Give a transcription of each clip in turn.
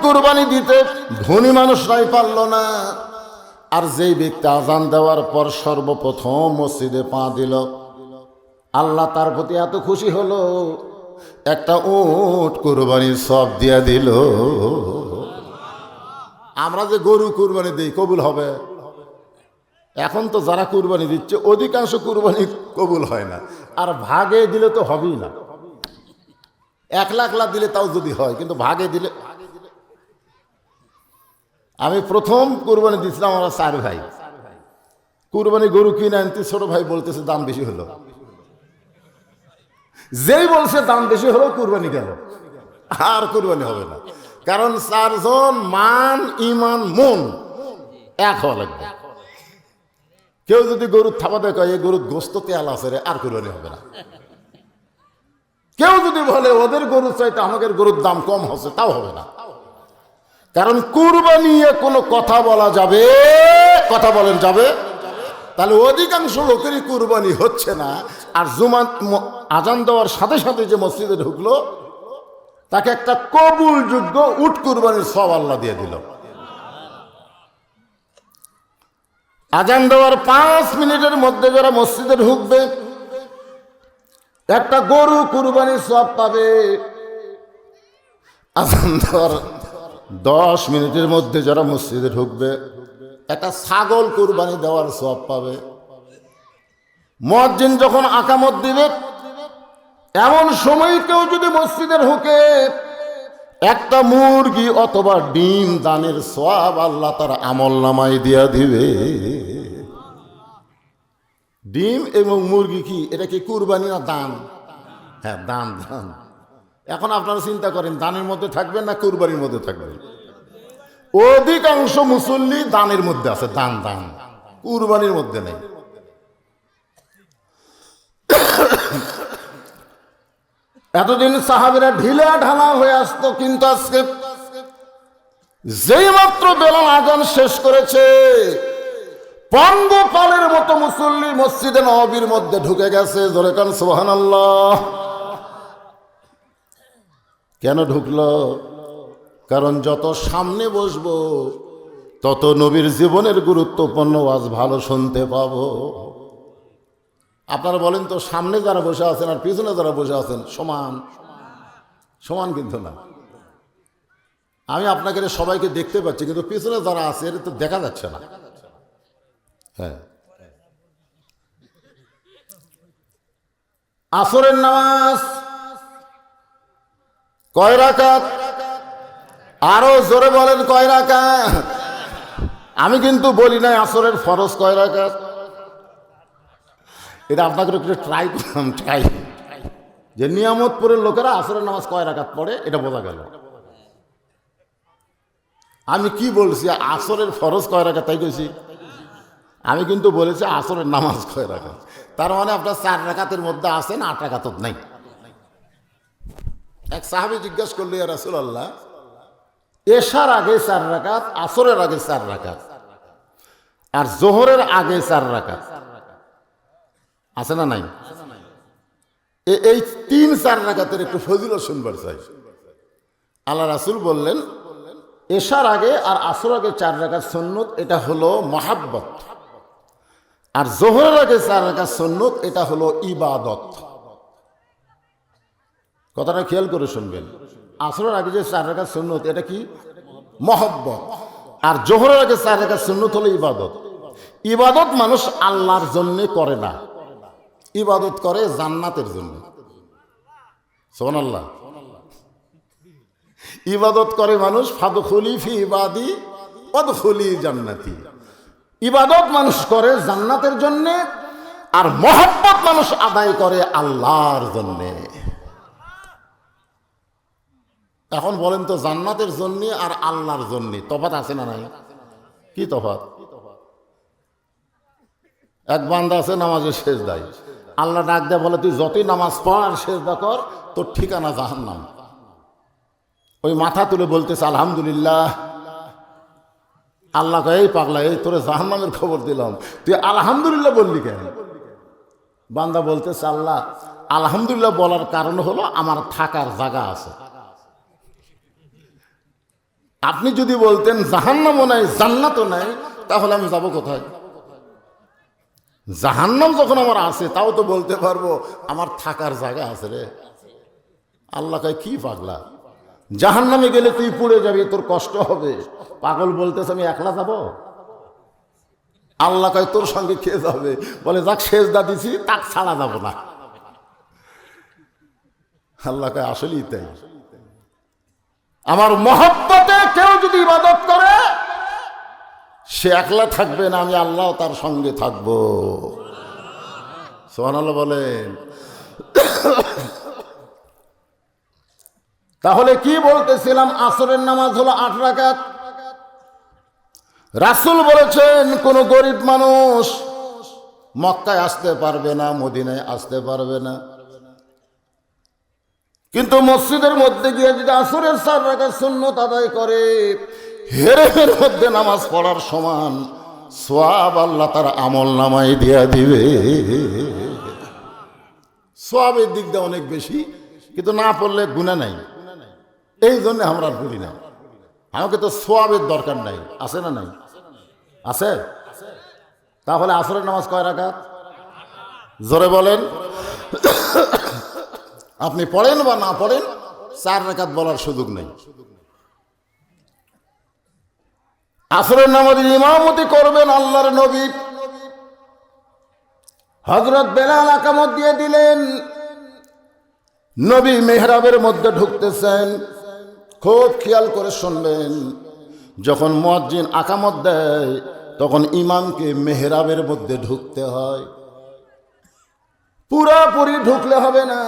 কুরবানি দিতে ধনী মানুষরাই পারল না। আর যেই ব্যক্তি আজান দেওয়ার পর সর্বপ্রথম মসজিদে পা দিল, আল্লাহ তার প্রতি এত খুশি হলো, একটা উট কুরবানির সওয়াব দিয়া দিল। আমরা যে গরু কুরবানি দিই কবুল হবে? এখন তো যারা কুরবানি দিচ্ছে অধিকাংশ কুরবানি কবুল হয় না, আর ভাগে দিলে তো হবেই না। 1 লাখ দিলে তাও যদি হয়, কিন্তু ভাগে দিলে। আমি প্রথম কুরবানি দিয়েছিলাম, আমরা 4 ভাই। কুরবানি গরু কিনে আনতে ছোট ভাই বলতেছে দাম বেশি হলো। যেই বলছে দাম বেশি হলো, কুরবানি গেল, আর কুরবানি হবে না। কারণ 4 জন মান ইমান মন এক হওয়া লাগবে। কেউ যদি গরুর থাপাতে কয় এই গরুর গোস্ত তেল আছে রে, আর কুরবানি হবে না। কেউ যদি বলে ওদের গরুর চাইতে আমাদের গরুর দাম কম হচ্ছে, তাও হবে না। কারণ কুরবানি নিয়ে কোনো কথা বলা যাবে? কথা বলেন যাবে? তাহলে অধিকাংশ লোকেরই কুরবানি হচ্ছে না। আর আজান দেওয়ার সাথে সাথে যে মসজিদে ঢুকলো, তাকে একটা কবুলযোগ্য উট কুরবানির সওয়াব আল্লাহ দিয়ে দিল। আজান দেওয়ার 5 মিনিটের মধ্যে যারা মসজিদে ঢুকবে, একটা গরু কুরবানির সওয়াব পাবে। আজান দেওয়ার 10 মিনিটের মধ্যে যারা মসজিদে ঢুকবে, একটা ছাগল কুরবানি দেওয়ার সওয়াব পাবে। মুয়াজ্জিন যখন আকামত দিবে, এমন সময় কেউ যদি মসজিদে ঢুকে, একটা মুরগি অথবা ডিম দানের সওয়াব আল্লাহ তার আমলনামায় দিয়া দিবে। ডিম এবং মুরগি কি এটা কি কুরবানি না দান? হ্যাঁ, দান। দান। এখন আপনারা চিন্তা করেন, দানের মধ্যে থাকবেন না কুরবানির মধ্যে থাকবেন? অধিকাংশ মুসল্লি দানের মধ্যে আছে, দান দান, কুরবানির মধ্যে নেই। এতদিন সাহাবীরা ঢিলা ঢালা হয়ে আসতো, কিন্তু আজকে যেই মাত্র বেলাল আজান শেষ করেছে, পঙ্গপালের মতো মুসল্লি মসজিদে নববীর মধ্যে ঢুকে গেছে। জোরে কান সুবহানাল্লাহ। কেন ঢুকলো? কারণ যত সামনে বসবো, তত নবীর জীবনের গুরুত্বপূর্ণ ওয়াজ ভালো শুনতে পাবো। আপনারা বলেন তো, সামনে যারা বসে আছেন আর পিছনে যারা বসে আছেন সমান? সমান কিন্তু না। আমি আপনাকে সবাইকে দেখতে পাচ্ছি, কিন্তু পিছনে যারা আছে এটা তো দেখা যাচ্ছে না। হ্যাঁ, আসরের নামাজ কয় রাকাত? আরো জোরে বলেন, কয় রাকাত? আমি কিন্তু বলি নাই আসরের ফরজ কয় রাকাত। এটা আপনাকে একটু ট্রাই করলাম, ট্রাই যে নিয়ামতপুরের লোকেরা আসরের নামাজ কয় রাকাত পড়ে, এটা বোঝা গেল। আমি কি বলছি? আসরের ফরজ কয় রাকাত তাই কইছি? আমি কিন্তু বলেছি আসরের নামাজ কয় রাকাত। তার মানে আপনার 4 রাকাতের মধ্যে আছেন, 8 রাকাত নাই। এক সাহাবী জিজ্ঞাসা করলো, ইয়া রাসূলুল্লাহ, এশার আগে 4 রাকাত, আসরের আগে 4 রাকাত, আর জোহরের আগে 4 রাকাত আছে না নাই? এই 3-4 রাকাতের একটু ফজিলত শুনবার চাই। আল্লাহ রাসূল বললেন, এশার আগে আর আসর আগে 4 রাকাত সুন্নত, এটা হলো মহাব্বত। আর জোহরের আগে 4 রাকাত সুন্নত, এটা হলো ইবাদত। কথাটা খেয়াল করে শুনবেন। আসরের আগে যে 4 রাকাত সুন্নত, এটা কি? মহব্বত। আর জোহরের আগে 4 রাকাত সুন্নত হলো ইবাদত। ইবাদত মানুষ আল্লাহর জন্য করে না, ইবাদত করে জান্নাতের জন্য। সুবহানাল্লাহ। ইবাদত করে মানুষ ফাদখুলি ফি ইবাদি ওয়াদখুলি জান্নাতি। ইবাদত মানুষ করে জান্নাতের জন্য, আর মহব্বত মানুষ আদায় করে আল্লাহর জন্য। এখন বলেন তো, জান্নাতের জন্য আর আল্লাহর জন্য তফাৎ আছে না নাই? কি তফাৎ? এক বান্দা আছে নামাজের সেজদায়, আল্লাহ ডাক দেয়া বলে, তুই যতই নামাজ পড় আর সেজদা কর, তোর ঠিকানা জাহান্নাম। ওই মাথা তুলে বলতেছে আলহামদুলিল্লাহ। আল্লাহ কয়, এই পাগলা, এই তোরে জাহান্নামের খবর দিলাম, তুই আলহামদুলিল্লাহ বললি কেন? বান্দা বলতেছে, আল্লাহ আলহামদুলিল্লাহ বলার কারণ হলো আমার থাকার জায়গা আছে। আপনি যদি বলতেন জাহান্নামও নাই জান্নাতও নাই, তাহলে আমি যাব কোথায়? জাহান্নাম যখন আমার আছে, তাও তো বলতে পারবো আমার থাকার জায়গা আছে রে। আল্লাহ কয় কি পাগলা, জাহান্নামে গেলে তুই পুড়ে যাবি, তোর কষ্ট হবে। পাগল বলতেছে আমি একলা যাব? আল্লাহ কয় তোর সঙ্গে খেয়ে যাবে। বলে যাক সেজদা দিছি, তাক ছাড়া যাব না। আল্লাহ কয় আসলেই তাই। আমার মহব্বতে কেউ যদি ইবাদত করে, সে একলা থাকবে না, আমি আল্লাহ তার সঙ্গে থাকবো। সুবহানাল্লাহ বলেন। তাহলে কি বলতেছিলাম, আসরের নামাজ হলো 8 রাকাত। রাসূল বলেছেন কোন গরিব মানুষ মক্কায় আসতে পারবে না, মদিনায় আসতে পারবে না, কিন্তু মসজিদের মধ্যে গিয়ে যদি আসরের 4 রাকাত সুন্নত আদায় করে, হেরেমের মধ্যে নামাজ পড়ার সমান সওয়াব আল্লাহ তার আমল নামায় দিয়ে দিবে। সওয়াবের দিক দিয়ে অনেক বেশি, কিন্তু না পড়লে গুনাহ নাই। এই জন্য আমরা পড়ি না। আমাকে তো সওয়াবের দরকার নাই, আছে না নাই? আছে। তাহলে আসরের নামাজ কয় রাকাত? জোরে বলেন। আপনি পড়েন বা না পড়েন, 4 রাকাত বলার সুযোগ নেই। আসরের নামাজের ইমামতি করবেন আল্লাহর নবী হযরত বেলাল আকামত দিয়ে দিলেন। নবী মেহরাবের মধ্যে ঢুকতেছেন, খুব খেয়াল করে শুনবেন। যখন মুয়াজ্জিন আকামত দেয়, তখন ইমামকে মেহরাবের মধ্যে ঢুকতে হয়। পুরাপুরি ঢুকলে হবে না।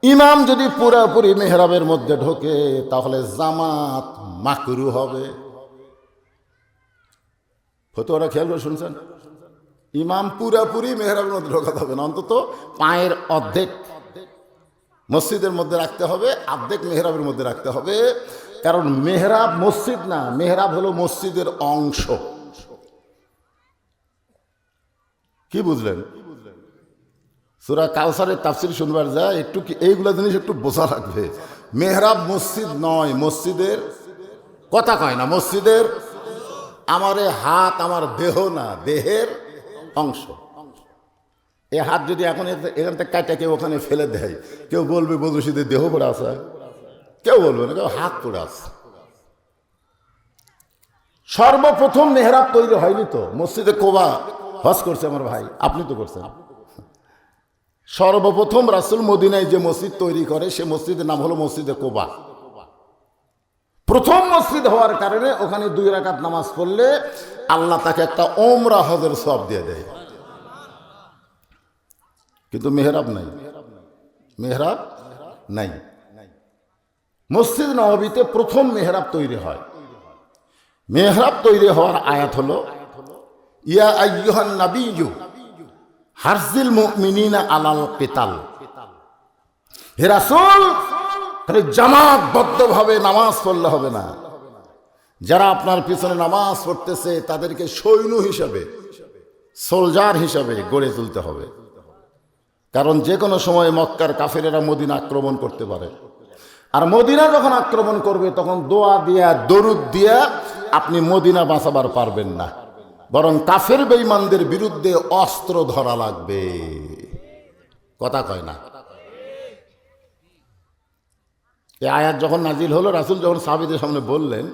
ইমাম যদি পুরাপুরি মেহরাবের মধ্যে ঢোকে, তাহলে জামাত মাকরু হবে। ফতোয়াটা খেয়াল করে শুনছেন? ইমাম পুরাপুরি মেহরাবের মধ্যে ঢোকাতে হবে না, অন্তত পায়ের অর্ধেক মসজিদের মধ্যে রাখতে হবে, অর্ধেক মেহরাবের মধ্যে রাখতে হবে। কারণ মেহরাব মসজিদ না, মেহরাব হলো মসজিদের অংশ। কি বুঝলেন? সূরা কাউসারের তাফসীর শুনবার যায়, একটু কি এইগুলা জিনিস একটু বোঝা লাগবে। মেহরাব মসজিদ নয়, মসজিদের কথা কয় না, মসজিদের। আমার এ হাত আমার দেহ না, দেহের অংশ। এ হাত যদি এখন এখান থেকে কাটা কেউ ওখানে ফেলে দেয়, কেউ বলবে বদুশীদের দেহ পড়ে আছে? কেউ বলবে না, কেউ হাত পড়ে আছে। সর্বপ্রথম মেহরাব তৈরি হয়নি তো মসজিদে কোবা? হজ করছে আমার ভাই, আপনি তো করছেন। সর্বপ্রথম রাসূল মদিনায় যে মসজিদ তৈরি করে, সে মসজিদের নাম হলো মসজিদে কোবা। প্রথম মসজিদ হওয়ার কারণে ওখানে 2 রাকাত নামাজ পড়লে আল্লাহ তাকে একটা ওমরা হজের সওয়াব দিয়ে দেয়। কিন্তু মেহরাব নাই, মেহরাব নাই। মসজিদ নববীতে প্রথম মেহরাব তৈরি হয়। মেহরাব তৈরি হওয়ার আয়াত হলো ইয়া আইয়ুহান নাবিয়্যু হারজিল মুমিনিনা আলাল কিতাল। হে রাসূল, তাহলে জামাতবদ্ধভাবে নামাজ পড়লে হবে না। যারা আপনার পিছনে নামাজ পড়তেছে তাদেরকে সৈন্য হিসাবে, সোলজার হিসাবে গড়ে তুলতে হবে। কারণ যে কোনো সময় মক্কার কাফেরেরা মদিনা আক্রমণ করতে পারে। আর মদিনা যখন আক্রমণ করবে, তখন দোয়া দিয়া দরুদ দিয়া আপনি মদিনা বাঁচাবার পারবেন না, বরং কাফের বেঈমানদের বিরুদ্ধে অস্ত্র ধরা লাগবে। কথা কয় না? এই আয়াত যখন নাজিল হলো, রাসূল যখন সাহাবীদের সামনে বললেন,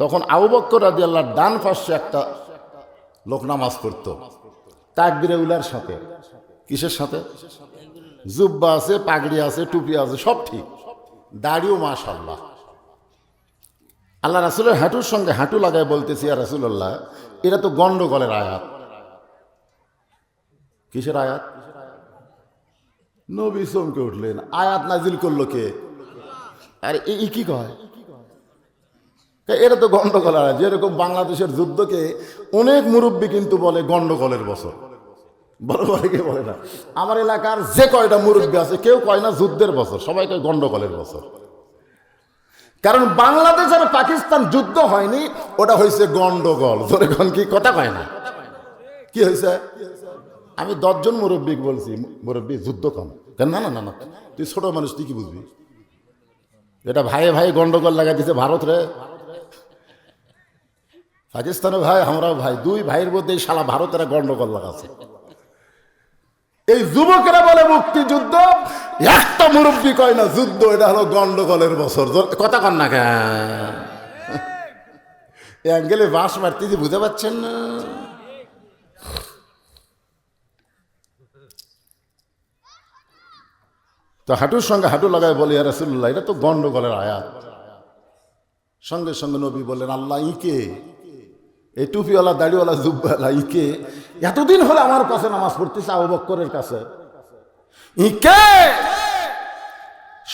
তখন আবু বকর রাদিয়াল্লাহু ডান পাশে একটা লোক নামাজ পড়তো তাকবীরে উলার সাথে। কিসের সাথে? জুব্বা আছে, পাগড়ি আছে, টুপি আছে, সব ঠিক, দাড়িও মাশাআল্লাহ। আল্লাহ রাসূলের হাঁটুর সঙ্গে হাঁটু লাগায় বলতেছি, ইয়া রাসূলুল্লাহ, এটা তো গন্ডগোলের আয়াত। কিসের আয়াত? নবী চমকে উঠলেন, আয়াত নাজিল করলো কে? আরে এই কি কয়? এটা তো গন্ডগোল আয়াত। যেরকম বাংলাদেশের যুদ্ধকে অনেক মুরব্বী কিন্তু বলে গন্ডগোলের বছর, বড় বড় কে বলে না। আমার এলাকার যে কয়টা মুরব্বী আছে, কেউ কয় না যুদ্ধের বছর, সবাই কয় গন্ডগোলের বছর। কারণ বাংলাদেশ আর পাকিস্তান যুদ্ধ হয়নি, ওটা হয়েছে গন্ডগোল। যখন কি কথা কয় না? কি হয়েছে? আমি 10 জন মুরব্বী বলছি, মুরব্বী যুদ্ধ কম। না না না না, তুই ছোট মানুষ, তুই কি বুঝবি? এটা ভাইয়ে ভাই গন্ডগোল লাগাই দিছে ভারত রে। পাকিস্তানের ভাই আমরাও ভাই, দুই ভাইয়ের মধ্যে এই শালা ভারতের গন্ডগোল লাগাচ্ছে। এই যুবকেরা বলে মুক্তিযুদ্ধ, একটা মুরব্বী কয় না যুদ্ধ, এটা হলো গন্ডগোলের বছর। কথা কন না কেন? অ্যাঙ্গেলে বাঁশ মারতেছি, বুঝতে পারছেন না? তো হাঁটুর সঙ্গে হাঁটু লাগায় বলি, ইয়া রাসূলুল্লাহ, এটা তো গন্ডগোলের আয়াত। সঙ্গে সঙ্গে নবী বললেন, আল্লাহ ইকে, এই টুপিওয়ালা দাড়িওয়ালা জুব্বাওয়ালা ইকে এতদিন হলে আমার কাছে নামাজ পড়তেছে, আবু বকরের কাছে ইকে।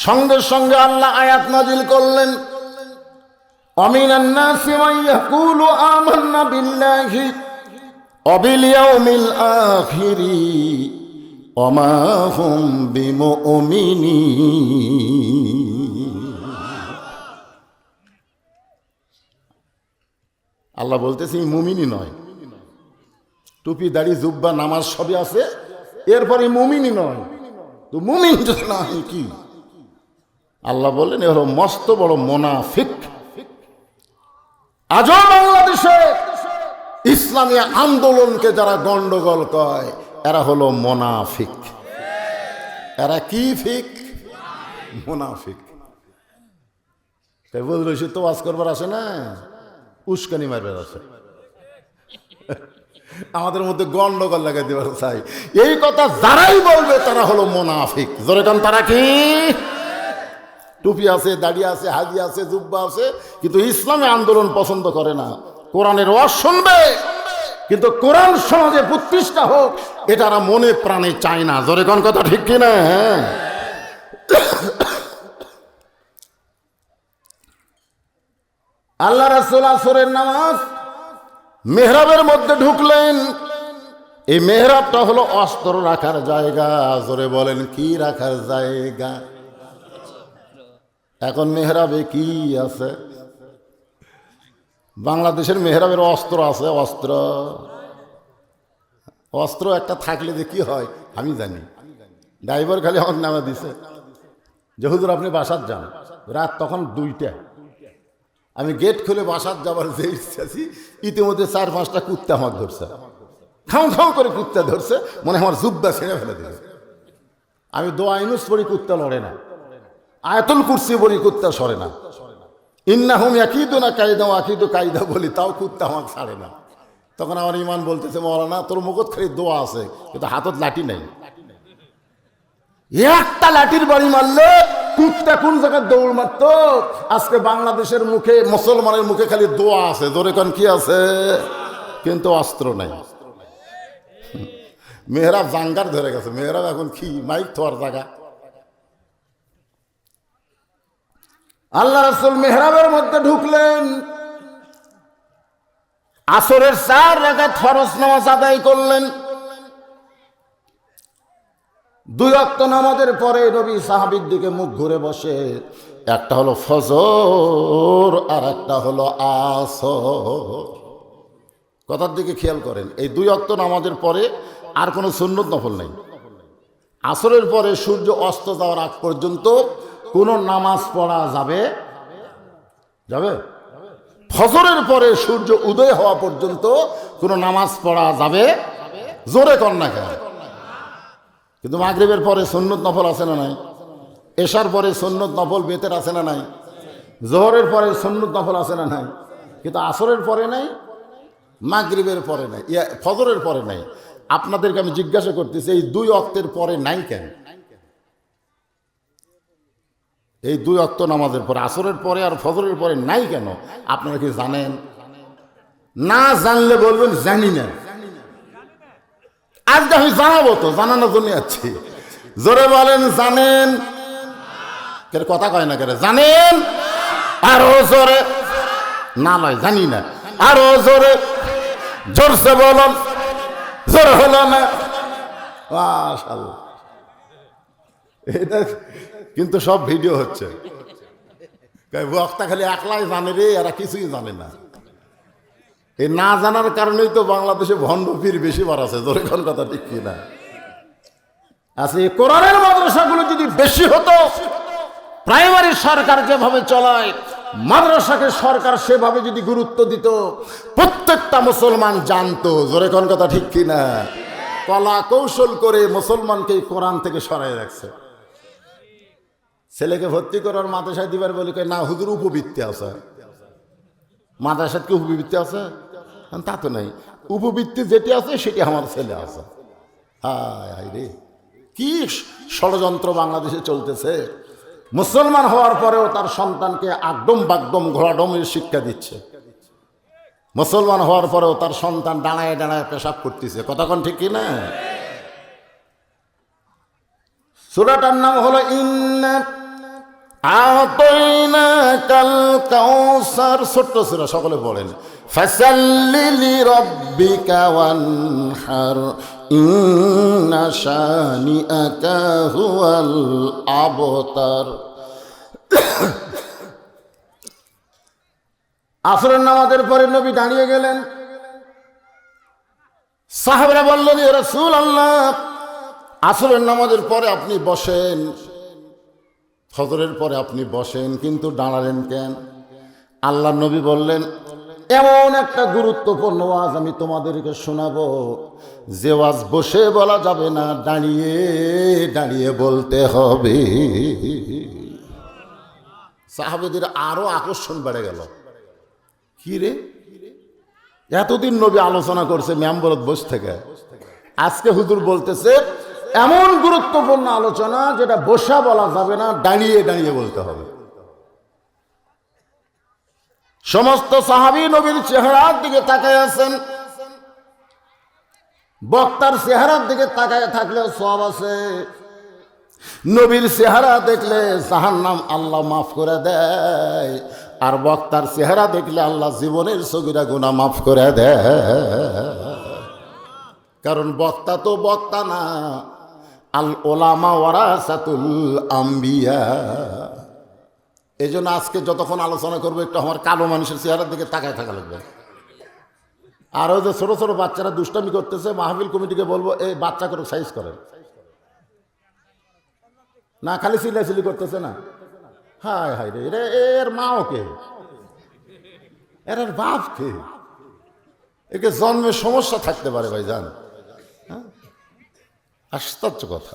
সঙ্গে সঙ্গে আল্লাহ আয়াত নাজিল করলেন, আমিনান নাসি মান ইয়াকুলু আমান্না বিল্লাহি ওয়া বিল ইয়াউমিল আখিরি ওয়া মা হুম বিমুমিনিন। আল্লাহ বলতেছে মুমিনই নয়, টুপি দাড়ি জুব্বা নামাজ সবই আছে, এরপরে মুমিনই নয়। তো মুমিন যদি না হয় কি? আল্লাহ বললেন এ হলো মস্ত বড় মুনাফিক। আজও বাংলাদেশে ইসলামী আন্দোলনকে যারা গন্ডগোল কয়, এরা হলো মুনাফিক। এরা কি ফিক? মুনাফিক। তাই বলল সে তো ওয়াজ করবার আসে না, উস্কানি মারবার আছে, আমাদের মধ্যে গন্ডগোল লাগাই দেবার চাই। এই কথা যারাই বলবে তারা হলো মুনাফিক। জোরে কান, তারা কি? টুপি আছে, দাড়ি আছে, হাজি আছে, জুব্বা আছে, কিন্তু ইসলামী আন্দোলন পছন্দ করে না। কোরআনের ওয়াজ শুনবে, কিন্তু কোরআন সমাজে প্রতিষ্ঠা হোক এটা মনে প্রাণে চায় না। জোরে কান, কথা ঠিক কিনা? হ্যাঁ। আল্লাহ রাসূল আসরের নামাজ মেহরাবের মধ্যে ঢুকলেন। এই মেহরাবটা হলো অস্ত্র রাখার জায়গা। জোরে বলেন, কি রাখার জায়গা? এখন মেহরাবে কি আছে? বাংলাদেশের মেহরাবের অস্ত্র আছে। অস্ত্র অস্ত্র একটা থাকলে যে কি হয় আমি জানি। ড্রাইভার খালি আমার নামে দিছে যে হুজুর আপনি বাসাত যান, রাত তখন 2টা, আমি গেট খুলে বাসাত যাবার যে ইচ্ছাছি, ইতিমধ্যে 4-5টা কুত্তা আমার ধরছে, খাও খাও করে কুত্তা ধরছে, মনে আমার জুব্বা ছেড়ে ফেলে দিয়েছে। আমি দোয়া ইনুস পড়ি, কুত্তা লড়ে না। আয়াতুল কুরসি বলি, কুত্তা সরে না। ইন্নাহুম ইয়াকিদুনা কায়দা ওয়া আকিদু কায়দা বলি, তাও কুত্তা আমাকে ছাড়ে না। তখন আমার ইমান বলতেছে, মওলানা তোর মুখত খালি দোয়া আছে, কিন্তু হাতত লাঠি নাই। একটা লাঠির বাড়ি মারলে কুত্তা কোন জায়গায় দৌড় মারত? আজকে বাংলাদেশের মুখে, মুসলমানের মুখে খালি দোয়া আছে। জোরে কোন কি আছে? কিন্তু অস্ত্র নাই। মেহরাব জাঙ্গার ধরে গেছে। মেহরাব এখন কি মাইক থোয়ার জায়গা? আল্লাহ রাসূল মেহরাবের মধ্যে ঢুকলেন, আসরের 4 রাকাত ফরজ নামাজ আদায় করলেন। 2 ওয়াক্ত নামাজের পরে নবী সাহাবীর দিকে মুখ ঘুরে বসে, একটা হলো ফজর আর একটা হলো আসর। কথার দিকে খেয়াল করেন, এই 2 ওয়াক্ত নামাজের পরে আর কোনো সুন্নত নফল নেই। আসরের পরে সূর্য অস্ত যাওয়ার আগ পর্যন্ত কোনো নামাজ পড়া যাবে যাবে ফজরের পরে সূর্য উদয় হওয়া পর্যন্ত কোনো নামাজ পড়া যাবে। জোরে কর না কেন? কিন্তু মাগরিবের পরে সুন্নত নফল আছে না নাই? এশার পরে সুন্নত নফল বেতের আছে না নাই? জোহরের পরে সুন্নত নফল আছে না নাই? কিন্তু আসরের পরে নাই, মাগরিবের পরে নাই, ফজরের পরে নাই। আপনাদেরকে আমি জিজ্ঞাসা করতেছি, এই 2 ওয়াক্তের পরে নাই কেন? এই 2 ওয়াক্ত নামাজের পরে, আসরের পরে আর ফজরের পরে নাই কেন? আপনারা কি জানেন? না জানলে বলবেন জানি না। আজকে আমি জানাবো, তো জানানোর জন্য আছি। জোরে বলেন জানেন? কেন কথা কয় না? কেন জানেন? আরো জোরে। না নয় জানি না, আরো জোরে, জোরসে বলুন। জোরে হলো না? মাশাআল্লাহ। এটা কিন্তু সব ভিডিও হচ্ছে। বক্তা খালি একলাই জানে রে, এরা কিছুই জানে না। এই না জানার কারণেই তো বাংলাদেশে ভণ্ড পীর বেশি বাড়াছে। জোরে কোন কথা ঠিক কি না? আচ্ছা, এই কোরআনের মাদ্রাসাগুলো যদি বেশি হতো, প্রাইমারি সরকার যেভাবে চলায় মাদ্রাসাকে সরকার সেভাবে যদি গুরুত্ব দিত, প্রত্যেকটা মুসলমান জানতো, জোরে কোন কথা ঠিক কিনা, কলা কৌশল করে মুসলমানকে কোরআন থেকে সরাই রাখছে। ছেলেকে ভর্তি করার মাদ্রাসায় দিবার বলে না হুজুর উপবৃত্তি আছে। মাদ্রাসায় কি উপবৃত্তি আছে? তা তো নাই, উপবৃত্তি যেটি আছে সেটি আমার ছেলে আছে। হায় রে, কি ষড়যন্ত্র বাংলাদেশে চলতেছে। মুসলমান হওয়ার পরেও তার সন্তানকে আগডম বাগডম ঘোড়াডমের শিক্ষা দিচ্ছে। মুসলমান হওয়ার পরেও তার সন্তান দাঁড়ায় দাঁড়ায় পেশাব করতেছে। কতক্ষণ ঠিক কিনা? সূরাটার নাম হলো ইন্না আতাইনাকাল কাউসার। ছোট্ট সূরা, সকলে পড়েন। ফাসাল্লি লিরাব্বিকা ওয়ানহার ইন্না শানিআকা হুয়াল আবতার। আসরের নামাজের পরে নবী দাঁড়িয়ে গেলেন। সাহাবারা বললেন, ইয়া রাসূলুল্লাহ, আসরের নামাজের পরে আপনি বসেন, ফজরের পরে আপনি বসেন, কিন্তু দাঁড়ালেন কেন? আল্লাহ নবী বললেন, এমন একটা গুরুত্বপূর্ণ ওয়াজ আমি তোমাদেরকে শোনাবো, যে ওয়াজ বসে বলা যাবে না, দাঁড়িয়ে দাঁড়িয়ে বলতে হবে। সাহাবাদের আরো আকর্ষণ বেড়ে গেল। কি রে, এতদিন নবী আলোচনা করছে মেম্বরত বসে থেকে, আজকে হুজুর বলতেছে এমন গুরুত্বপূর্ণ আলোচনা যেটা বসা বলা যাবে না, দাঁড়িয়ে দাঁড়িয়ে বলতে হবে। সমস্ত সাহাবী নবীর চেহারার দিকে তাকায় আছেন। বক্তার চেহারার দিকে তাকায় থাকলে সওয়াব আছে, নবীর চেহারা দেখলে জাহান্নাম আল্লাহ মাফ করে দেয়, আর বক্তার চেহারা দেখলে আল্লাহ জীবনের সগীরা গুনাহ মাফ করে দেয়। কারণ বক্তা তো বক্তা না, আল ওলামা ওয়ারাসাতুল আম্বিয়া। এই জন্য আজকে যতক্ষণ আলোচনা করবো একটু আমার কালো মানুষের চেহারার দিকে তাকায় থাকা লাগবে। আর ওই যে ছোট ছোট বাচ্চারা দুষ্টামি করতেছে, মাহফিল কমিটিকে বলবো এই বাচ্চা করে সাইজ করেন না, খালি চিল্লাচিল্লি করতেছে না। হায় হায় রে, এর মাও কে, এর বাপ কে? একে জন্মের সমস্যা থাকতে পারে ভাই, জান। আশ্চর্য কথা।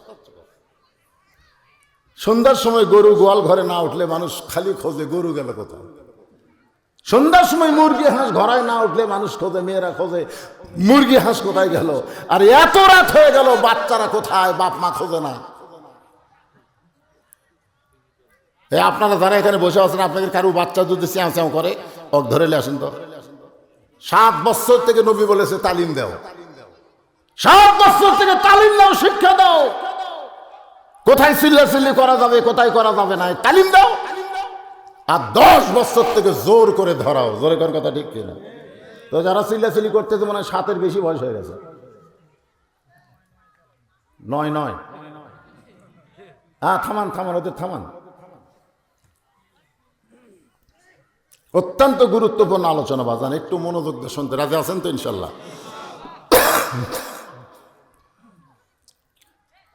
সন্ধ্যার সময় গরু গোয়াল ঘরে না উঠলে মানুষ খালি খোঁজে গরু গেল কোথায়। সন্ধ্যার সময় মুরগি হাঁস ঘরায় না উঠলে মানুষ খোঁজে, মেয়েরা খোঁজে মুরগি হাঁস কোথায় গেল। আর এত রাত হয়ে গেল, বাচ্চারা কোথায়, বাপ মা খোঁজে না। আপনারা যারা এখানে বসে আছেন, আপনাদের কারো বাচ্চা যদি চ্যাও চ্যাও করে, ওক ধরে আসেন তো। 7 বছর থেকে নবী বলেছে তালিম দাও, 7 বছর থেকে তালিম দাও, শিক্ষা দাও, কোথায় চিল্লাচিল্লি করা যাবে, কোথায় করা যাবে না, তালিম দাও। আর 10 বছর থেকে জোর করে ধরাও। জোরে কোন কথা ঠিক কিনা? তো যারা চিল্লাচিল্লি করতেছে মনে হয় 7-এর বেশি বয়স হয়ে গেছে। 9 থামান থামান, ওদের থামান। অত্যন্ত গুরুত্বপূর্ণ আলোচনা বাজান, একটু মনোযোগ দিয়ে শুনতে রাজি আছেন তো ইনশাল্লাহ?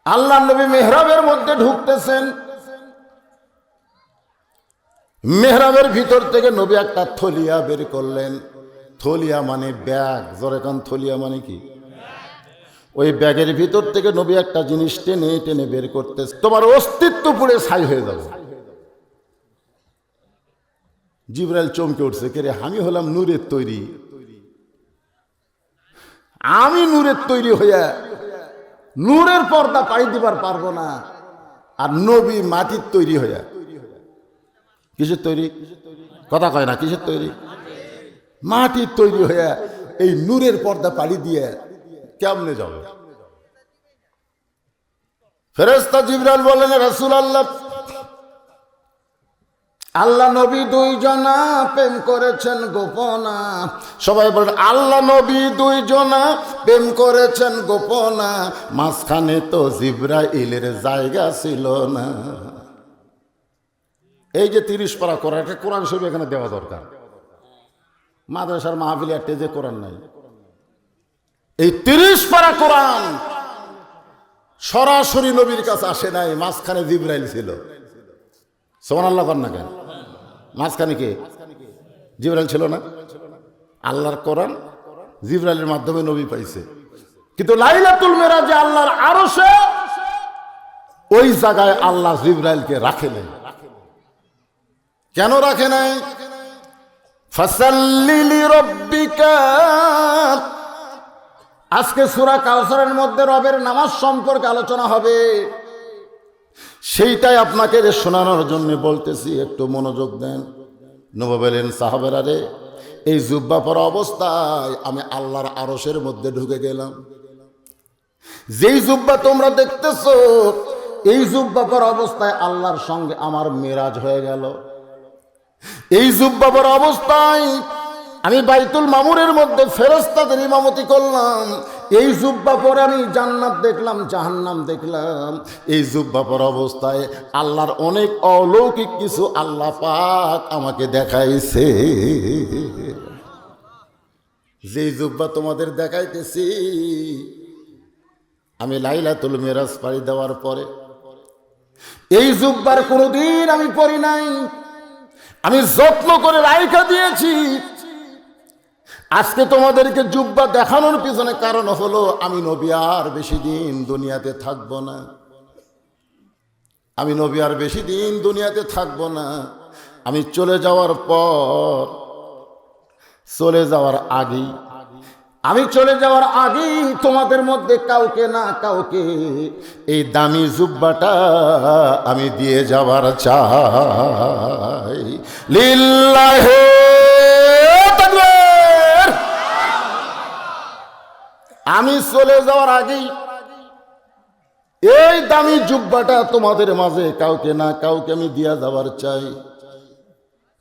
আল্লাহ নবী মেহরাবের মধ্যে ঢুকতেছেন। মেহরাবের ভিতর থেকে নবী একটা থলিয়া বের করলেন। থলিয়া মানে ব্যাগ। জোরে কান, থলিয়া মানে কি? ওই ব্যাগের ভিতর থেকে নবী একটা জিনিস টেনে টেনে বের করতেছে। তোমার অস্তিত্ব পুড়ে ছাই হয়ে যাবে। জিবরাইল চমকে উঠছে, কে রে? আমি হলাম নূরের তৈরি, আমি নূরের তৈরি হইয়া নূরের পর্দা পাই দিবার পারবো না। আর নবী মাটির তৈরি হইয়া, কিসের তৈরি? কথা কয় না, কিসের তৈরি? মাটির তৈরি হইয়া এই নূরের পর্দা পাড়ি দিয়ে কেমনে যাবে? ফেরেশতা জিবরাইল বললেন, রাসূলুল্লাহ, আল্লাহ নবী 2 জনা প্রেম করেছেন গোপনা। সবাই বলেন, আল্লাহ নবী 2 জনা প্রেম করেছেন গোপনা, মাঝখানে তো জিবরাইলের জায়গা ছিল না। এই যে 30 পারা কোরআন, একটা কোরআন শরীফ এখানে দেওয়া দরকার। মাদ্রাসার মাহফিলে একটা যে কোরআন নাই, এই 30 পারা কোরআন সরাসরি নবীর কাছে আসে নাই, মাঝখানে জিবরাইল ছিল। সুবহানাল্লাহ কর না কেন? মাঝখানে কে? জিবরাইল ছিল না? আল্লাহর কোরআন জিবরাইলের মাধ্যমে নবী পাইছে, কিন্তু লাইলাতুল মেরাজে আল্লাহর আরশে ওই জায়গায় আল্লাহ জিবরাইলকে রাখে নাই। কেন রাখে নাই? ফাসাল্লি লিরাব্বিকা, আজকে সূরা কাউসারের মধ্যে রবের নামাজ সম্পর্কে আলোচনা হবে, সেইটাই আপনাকে শোনানোর জন্য বলতেছি, একটু মনোযোগ দেন। নবী বলেন, সাহাবারা রে, এই জুব্বা পরা অবস্থায় আমি আল্লাহর আরশের মধ্যে ঢুকে গেলাম। যেই জুব্বা তোমরা দেখতেছো, এই জুব্বা পরা অবস্থায় আল্লাহর সঙ্গে আমার মেরাজ হয়ে গেল। এই জুব্বা পরা অবস্থায় আমি বাইতুল মামুরের মধ্যে ফেরেশতাদের ইমামতি করলাম। এই জুব্বা পরে আমি জান্নাত দেখলাম, জাহান্নাম দেখলাম। এই জুব্বা পরা অবস্থায় আল্লাহর অনেক অলৌকিক কিছু আল্লাহ পাক আমাকে দেখাইছে। যেই জুব্বা তোমাদের দেখাইতেছি, আমি লাইলাতুল মেরাজ পাড়ি দেওয়ার পরে এই জুব্বার কোনোদিন আমি পরি নাই, আমি যত্ন করে রাইখা দিয়েছি। আজকে তোমাদেরকে জুব্বা দেখানোর পিছনে কারণ হলো, আমি নবী আর বেশি দিন দুনিয়াতে থাকবো না। আমি নবী আর বেশি দিন দুনিয়াতে থাকবো না। আমি চলে যাওয়ার পর, চলে যাওয়ার আগেই, আমি চলে যাওয়ার আগেই তোমাদের মধ্যে কাউকে না কাউকে এই দামি জুব্বাটা আমি দিয়ে যাবার চাই। লিল্লাহি তাকবীর। আমি চলে যাওয়ার আগেই এই দামি জুব্বাটা তোমাদের মাঝে কাউকে না কাউকে আমি দিয়ে যাবার চাই।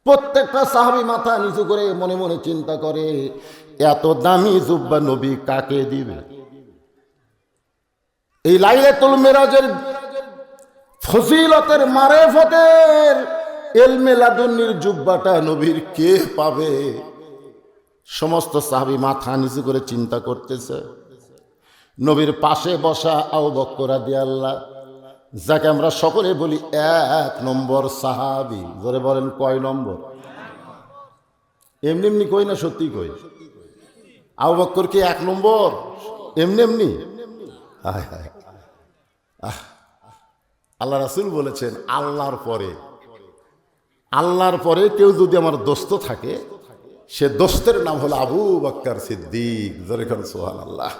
প্রত্যেকটা সাহাবী মাথা নিচু করে মনে মনে চিন্তা করে, এত দামি জুব্বা নবী কাকে দিবে? এই লাইলাতুল মেরাজের ফজিলতের, মারেফতের, ইলমে লাদুন্নির জুব্বাটা নবীর কে পাবে? সমস্ত সাহাবী মাথা নিচু করে চিন্তা করতেছে। নবীর পাশে বসা আবু বকর রাদিয়াল্লাহু, যাকে আমরা সকলে বলি 1 নম্বর সাহাবী। জোরে বলেন, কয় নম্বর? এমনি এমনি কই না, সত্যি কই। আবু বকর কি 1 নম্বর? এমনি এমনি? হায় হায়, আল্লাহ রাসূল বলেছেন, আল্লাহর পরে কেউ যদি আমার দোস্ত থাকে, সে দোস্তের নাম হলো আবু বকর সিদ্দিক। জোরে বলেন সুবহানাল্লাহ।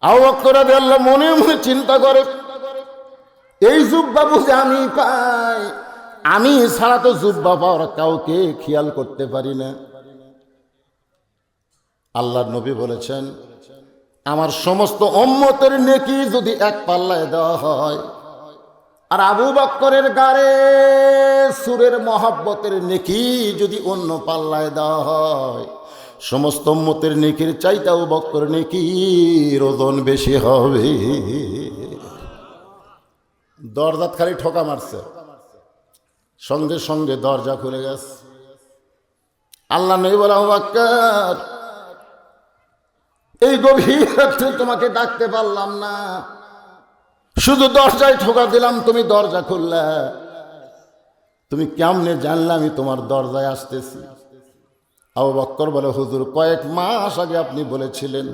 আবু বকর রাদিয়াল্লাহু মনে মনে চিন্তা করে, এই জুব্বা বুঝে আমি পাই, আমি ছাড়া তো জুব্বা পাওয়ার কাউকে খেয়াল করতে পারি না। আল্লাহর নবী বলেছেন, আমার সমস্ত উম্মতের নেকি যদি এক পাল্লায় দেওয়া হয়, আর আবু বকরের গায়ে সুরের মহব্বতের নেকি যদি অন্য পাল্লায় দেওয়া হয়, সমস্ত উম্মতের নেকির চাইতে আবু বকর নেকির ওজন বেশি হবে। দরজাত খালি ঠোকা মারছে, সঙ্গে সঙ্গে দরজা খুলে গেছে। আল্লাহ নবী বলে, আবু বকর, এই গভীর রাতে তোমাকে ডাকতে পারলাম না, শুধু দরজায় ঠোকা দিলাম, তুমি দরজা খুললে। তুমি কেমনে জানলে আমি তোমার দরজায় আসতেছি? আবু বকর বলে, হুজুর, কয়েক মাস আগে আপনি বলেছিলেন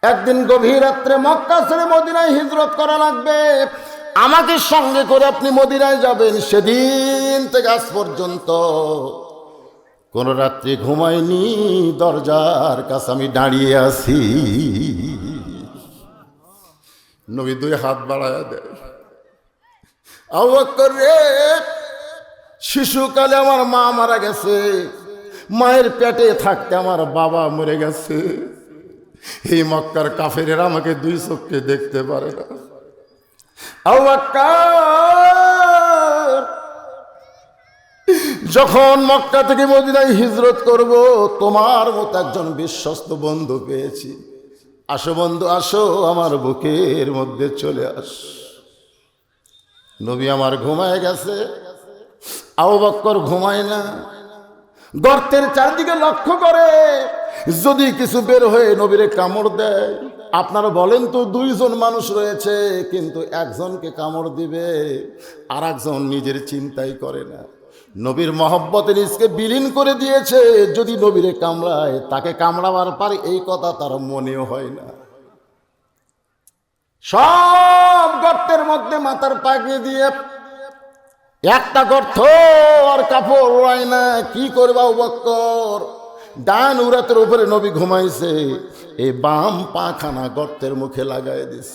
একদিন গভীর রাত্রে মক্কা ছেড়ে মদিনায় হিজরত করা লাগবে, আমাকে সঙ্গে করে আপনি মদিনায় যাবেন। সেদিন থেকে আজ পর্যন্ত কোন রাত্রি ঘুমাইনি, দরজার কাছে আমি দাঁড়িয়ে আছি। নবী 2 হাত বাড়ায়া দেয়, আবু বকর রে, শিশুকালে আমার মা মারা গেছে, মায়ের পেটে থাকতে আমার বাবা মরে গেছে। এই মক্কার কাফেরেরা আমাকে 2 চোখে দেখতে পারে না। আবু বকর, যখন মক্কা থেকে মদিনায় হিজরত করব, তোমার মতো একজন বিশ্বস্ত বন্ধু পেয়েছি। আসো বন্ধু, আসো, আমার বুকের মধ্যে চলে আস। নবী আমার ঘুমায় গেছে, আবু বকর ঘুমায় না। গর্তের চারদিকে লক্ষ্য করে, যদি কিছু বের হয়ে নবীরে কামড় দেয়, আপনারা বলেন তো, দুইজন মানুষ রয়েছে কিন্তু একজনকে কামড় দিবে আর একজন নিজের চিন্তাই করে না। নবীর মহব্বতের ইসকে বিলীন করে দিয়েছে, যদি নবীরে কামড়ায় তাকে কামড়াবার পারে এই কথা তার মনেও হয় না। সব গর্তের মধ্যে মাথার পাগড়ি দিয়ে, একটা গর্ত আর কাপড় ওড়ায় না। কি করবা আবু বকর? ডান উরাতের উপরে নবী ঘুমাইছে, এই বাম পাখানা গর্তের মুখে লাগাই দিস।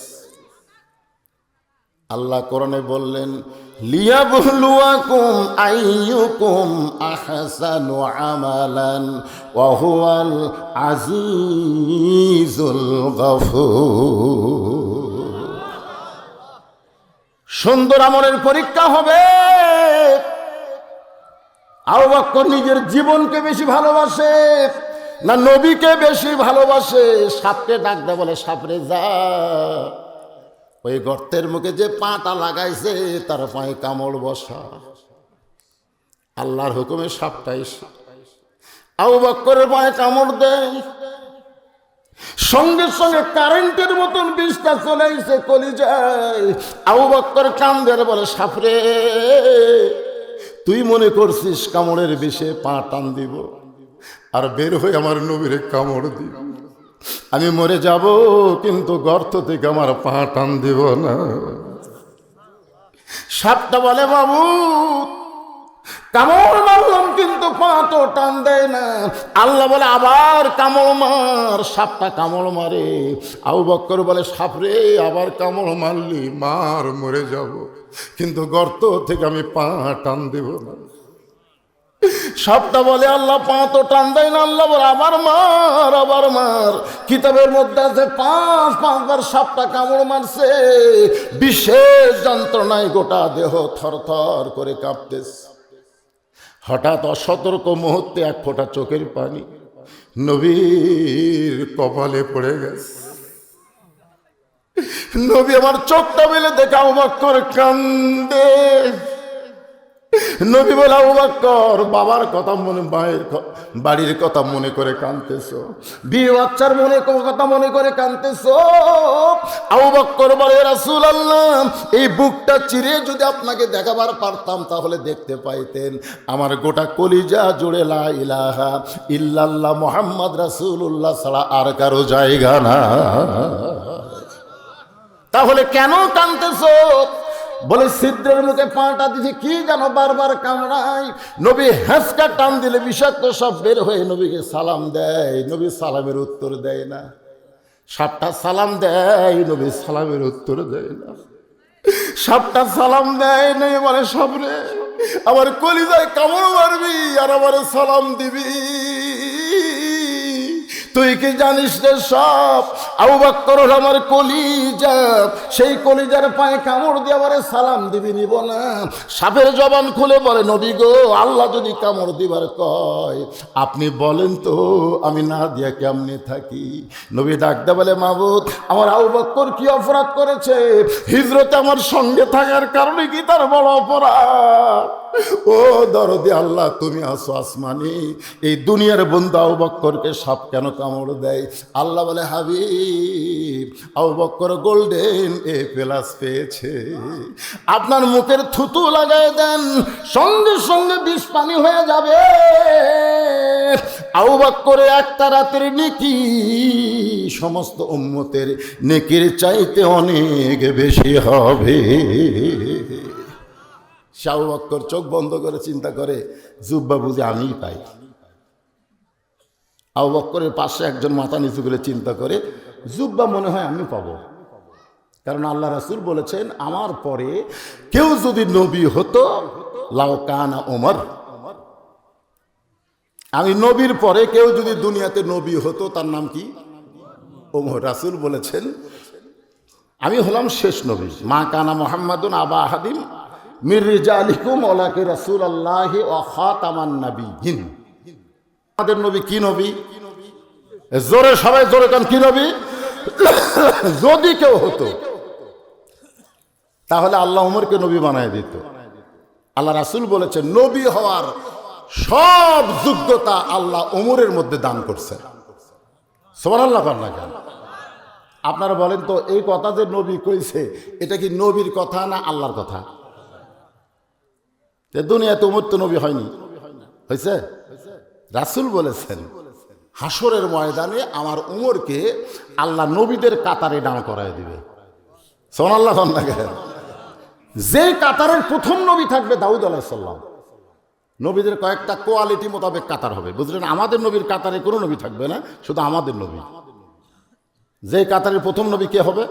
আল্লাহ কোরআনে বললেন, লিয়াবলুয়াকুম আইয়ুকুম আহসানু আমালান ওয়া হুয়াল আজিজুল গফুর। সুন্দর আমলের পরীক্ষা হবে। আবু বকর নিজের জীবনকে বেশি ভালোবাসে না নবীকে বেশি ভালোবাসে? সাপকে ডাক দেয়, বলে সাপরে যা, ওই গর্তের মুখে যে পাটা লাগাইছে তার পায়ে কামড় বসা। আল্লাহর হুকুমে সাপটাই আবু বকরের পায়ে কামড় দেয়, সঙ্গে সঙ্গে কারেন্টের মতন বিষটা চলে এসে কলিজায়। আবু বকর কান্দে, বলে সাপরে, তুই মনে করছিস কামড়ের বিষে পা টান দিব আর বের হয়ে আমার নবীরে কামড় দিব? আমি মরে যাব কিন্তু গর্ত থেকে আমার পা টান দিব না। সাপটা বলে, বাবু কামড় মারলাম কিন্তু পা তো টান দেয় না। আল্লাহ বলে, আবার কামড় মার। সাপটা কামড় মারে। আবু বকর বলে, সাপরে আবার কামড় মারলি, মার, মরে যাব কিন্তু গর্ত থেকে আমি পা টান দেব না। সাপটা বলে, আল্লাহ পা তো টান দেয় না। আল্লাহ বলে, আবার মার, আবার মার। কিতাবের মধ্যে আছে পাঁচবার সাপটা কামড় মারছে। বিশেষ যন্ত্রণায় গোটা দেহ থরথর করে কাঁপতেছে। হঠাৎ অসতর্ক মুহূর্তে এক ফোঁটা চোখের পানি নবীর কপালে পড়ে গেছে। নবী আমার চোখটা মেলে দেখে আবু বকর কান্দে। নবী বলে, আবু বকর বাবার কথা মনে, মায়ের বাড়ির কথা মনে করে কাঁদতেছো, বিয়ে বাচ্চার কথা মনে করে কাঁদতেছো। আবু বকর বলে, রাসূলুল্লাহ, এই বুকটা চিরে যদি আপনাকে দেখাবার পারতাম তাহলে দেখতে পাইতেন আমার গোটা কলিজা জুড়ে লা ইলাহা ইল্লাল্লাহ মুহাম্মদ রাসূলুল্লাহ ছাড়া আর কারো জায়গা না। তাহলে কেন কাঁদতেছো? বলে, ছিদ্রের মুখে পাটা দিছে, কি যেন বারবার কামড়ায়। নবী হেঁচকা টান দিলে বিষাক্ত সব বের হয়ে নবীকে সালাম দেয়। নবী সালামের উত্তর দেয় না। সাপটা সালাম দেয়, নবী সালামের উত্তর দেয় না। সাপটা সালাম দেয় নাই, বলে, সাপরে আমার কলিজায় কামড় মারবি আর আমার সালাম দিবি? তুই কি জানিস রে সাপ, আবু বকর হলো আমার কলিজা, সেই কলিজার পায়ে কামড় দিয়ে আবার সালাম দিবি নিব না? সাপের জবান খুলে বলে, নবী গো, আল্লাহ যদি কামড় দিবার কয় আপনি বলেন তো আমি না দিয়া কেমনে থাকি? নবী ডাকতে বলে, মাবুদ, আমার আবু বকর কি অপরাধ করেছে? হিজরতে আমার সঙ্গে থাকার কারণে কি তার বড় অপরাধ? ও দরদি আল্লাহ, তুমি আসো আসমানি, এই দুনিয়ার বন্ধু আবু বকরকে সাপ কেন কামড় দেয়? আল্লাহ বলে, হাবিব, আবু বকর গোল্ডেন A+ পেয়েছে, আপনার মুখের থুতু লাগায় দেন, সঙ্গে সঙ্গে বিষ পানি হয়ে যাবে। আবু বকরের একটা রাতের নেকি সমস্ত উম্মতের নেকির চাইতে অনেক বেশি হবে। আবু বকর চোখ বন্ধ করে চিন্তা করে, জুব্বা বুঝে আমিই পাই। আবু বকরের পাশে একজন মাথা নিচু করে চিন্তা করে, জুব্বা মনে হয় আমি পাবো, কারণ আল্লাহ রাসূল বলেছেন, আমার পরে কেউ যদি নবী হতো লাউ কানা ওমর, আমি নবীর পরে কেউ যদি দুনিয়াতে নবী হতো তার নাম কি? ওমর। রাসূল বলেছেন, আমি হলাম শেষ নবী। মা কানা মুহাম্মাদুন আবা আহাদিম মির রিজালিকুম ওয়ালাকি রাসূলুল্লাহি ওয়া খাতামান নাবিয়্যিন। আমাদের নবী কি নবী? জোরে, সবাই জোরে কান, কি নবী? যদি কেউ হতো তাহলে আল্লাহ ওমরকে নবী বানায় দিত। আল্লাহ রাসূল বলেছেন, নবী হওয়ার সব যোগ্যতা আল্লাহ ওমরের মধ্যে দান করছেন। সুবহানাল্লাহ। আপনারা বলেন তো, এই কথা যে নবী কইছে, এটা কি নবীর কথা না আল্লাহর কথা? দুনিয়াতে উমর তো নবী হয়নি, হয়েছে? রাসূল বলেছেন, হাসরের ময়দানে আমার উমরকে আল্লাহ নবীদের কাতারে দাঁড় করায় দিবে। সুবহানাল্লাহ। যে কাতারের প্রথম নবী থাকবে দাউদ আলাইহিস সালাম। নবীদের কয়েকটা কোয়ালিটি মোতাবেক কাতার হবে, বুঝলেন? আমাদের নবীর কাতারে কোনো নবী থাকবে না, শুধু আমাদের নবী। যে কাতারের প্রথম নবী কে হবে?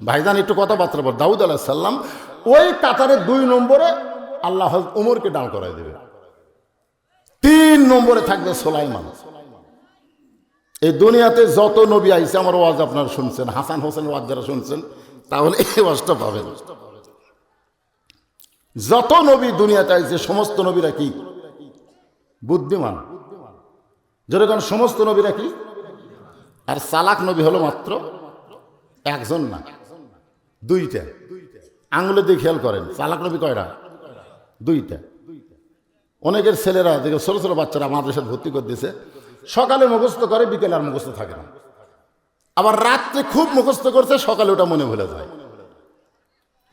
ভাইজান একটু কথাবার্তা বল। দাউদ আলাইহিস সালাম। ওই কাতারের 2 নম্বরে আল্লাহ উমরকে দাঁড় করায় দেবে। 3 নম্বরে থাকবে সুলাইমান। এই দুনিয়াতে যত নবী আইছে, আমার ওয়াজ আপনারা শুনছেন, হাসান হোসেন ওয়াজ যারা শুনছেন, তাহলে এই ওয়াজটা পাবেন। যত নবী দুনিয়াতে আইছে, সমস্ত নবীরা কি বুদ্ধিমান? যেরকম সমস্ত নবীরা কি? আর চালাক নবী হলো মাত্র একজন না, 2টা। আঙুলে দিয়ে খেয়াল করেন, চালাক নবী কয়টা? 2টা। অনেকের ছেলেরা দেখে, ছোট ছোট বাচ্চারা আমাদের সাথে ভর্তি করে দিয়েছে, সকালে মুখস্থ করে, বিকেলে আর মুখস্থ থাকে না। আবার রাত্রে খুব মুখস্থ করছে, সকালে ওটা মনে ভুলে যায়।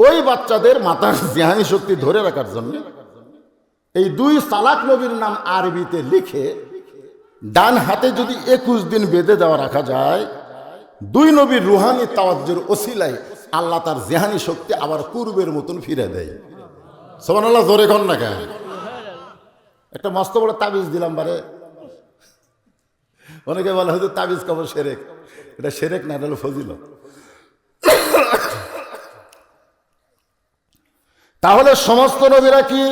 ওই বাচ্চাদের মাথার জিহানি শক্তি ধরে রাখার জন্য এই 2 চালাক নবীর নাম আরবিতে লিখে ডান হাতে যদি 21 দিন বেঁধে দেওয়া রাখা যায়, 2 নবীর রুহানি তাওয়াজ্জুর ওসিলায় আল্লাহ তার জিহানি শক্তি আবার পূর্বের মতন ফিরে দেয়। সুবহানাল্লাহ। জোরে কন না কেন? একটা মস্ত বড় তাবিজ দিলাম বারে। অনেকে বলে হয়তো তাবিজ কবর শিরক। এটা শিরক না, এটা হলো ফজিলত। তাহলে সমস্ত নবীরা কি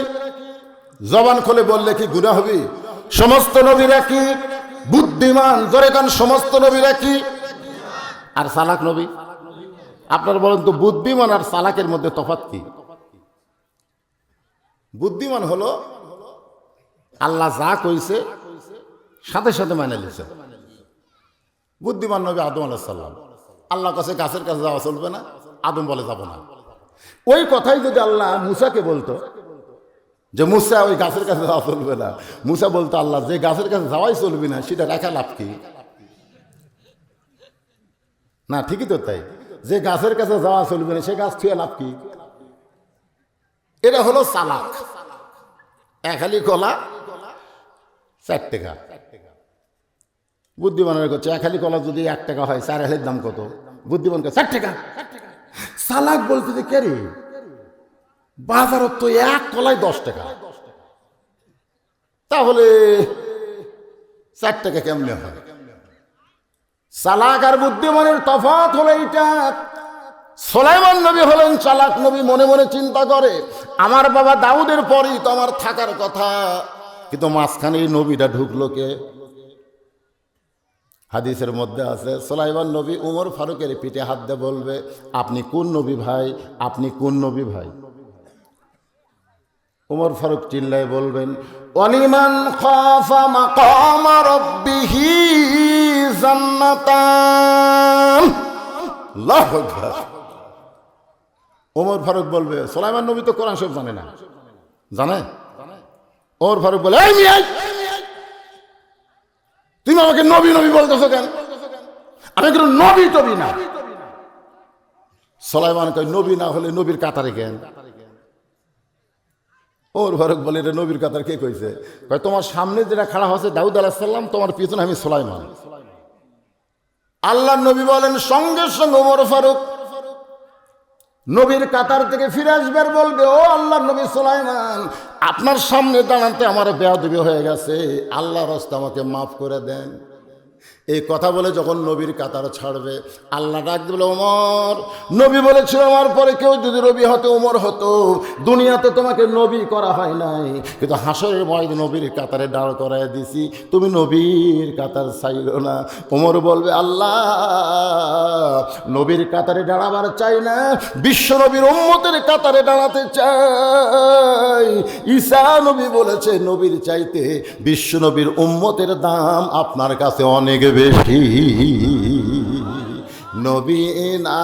জবান খুলে বললে কি গুনাহ হবে? সমস্ত নবীরা কি বুদ্ধিমান? জোরে কান, সমস্ত নবীরা কি? আর চালাক নবী? আপনারা বলেন তো, বুদ্ধিমান আর চালাকের মধ্যে তফাৎ কি? বুদ্ধিমান হলো আল্লাহ যা কইছে সাথে সাথে মানে নিছে। বুদ্ধিমান নবী আদম আলাইহিস সালাম। আল্লাহর কাছে গাছের কাছে যাওয়া চলবে না, আদম বলে যাব না। ওই কথাই যদি আল্লাহ মুসাকে বলতো যে মুসা ওই গাছের কাছে যাওয়া চলবে না, মুসা বলতো, আল্লাহ যে গাছের কাছে যাওয়াই চলবে না, সেটা রাখা লাভ কি? না, ঠিকই তো তাই। যে গাছের কাছে যাওয়া চলবে না, সে গাছ ছুঁয়ে লাভ কি? এটা হলো চালাক। 1 হালি কলা 4 টাকা। বুদ্ধিমানের করছে 1 হালি কলা যদি 1 টাকা হয়, 4 হালির দাম কত? বুদ্ধিমানকে 4 টাকা। চালাক বলতে যে কে রে, বাজারত তো 1 কলায় 10 টাকা, তাহলে 4 টাকা কেমনে হয়? চালাক আর বুদ্ধিমানের তফাৎ হলো এইটা। সুলাইমান নবী হলেন চালাক নবী, মনে মনে চিন্তা করে, আমার বাবা দাউদের পরেই তো আমার থাকার কথা, কিন্তু মাঝখানে এই নবীটা ঢুকলো কে? হাদিসের মধ্যে আছে, সুলাইমান নবী উমর ফারুকের পিঠে হাত দিয়ে বলবে, আপনি কোন নবী ভাই? আপনি কোন নবী ভাই? উমর ফারুক চিল্লায় বলবেন, ওয়ালিমান খাফা মাকাম রাব্বিহি জান্নাতান। আল্লাহু আকবার। উমর ফারুক বলবে, সুলাইমান নবী তো কোরআন শরীফ জানে না। জানে? উমর ফারুক বলে, এই মিয়া, তুমি আমাকে নবী নবী বলতেছো কেন? আমি কিন্তু নবী টবি না। সুলাইমান কয়, নবী না হলে নবীর কাতারে কেন? ওর ফারুক বলে, এটা নবীর কাতার কে কইছে? কয়, তোমার সামনে যেটা খাড়া হচ্ছে দাউদ আলাইহিস সালাম, তোমার পিছনে আমি সুলাইমান। আল্লাহর নবী বলেন, সঙ্গে সঙ্গে ওমর ফারুক নবীর কাতার থেকে ফিরে আসবে আর বলবে, ও আল্লাহর নবী সুলাইমান, আপনার সামনে দাঁড়াতে আমার বেয়াদবি হয়ে গেছে, আল্লাহর রাস্তা আমাকে মাফ করে দেন। এই কথা বলে যখন নবীর কাতার ছাড়বে, আল্লাহ ডাক দিল, ওমর, নবী বলেছিল আমার পরে কেউ যদি নবী হতো ওমর হতো। দুনিয়াতে তোমাকে নবী করা হয় নাই, কিন্তু হাসরের ময়দানে নবীর কাতারে দাঁড় করায় দিছি, তুমি নবীর কাতার ছাইরো না। ওমর বলবে, আল্লাহ, নবীর কাতারে দাঁড়াবার চাই না, বিশ্ব নবীর উম্মতের কাতারে দাঁড়াতে চাই। ঈসা নবী বলেছে, নবীর চাইতে বিশ্ব নবীর উম্মতের দাম আপনার কাছে অনেক বেশি। নবী না,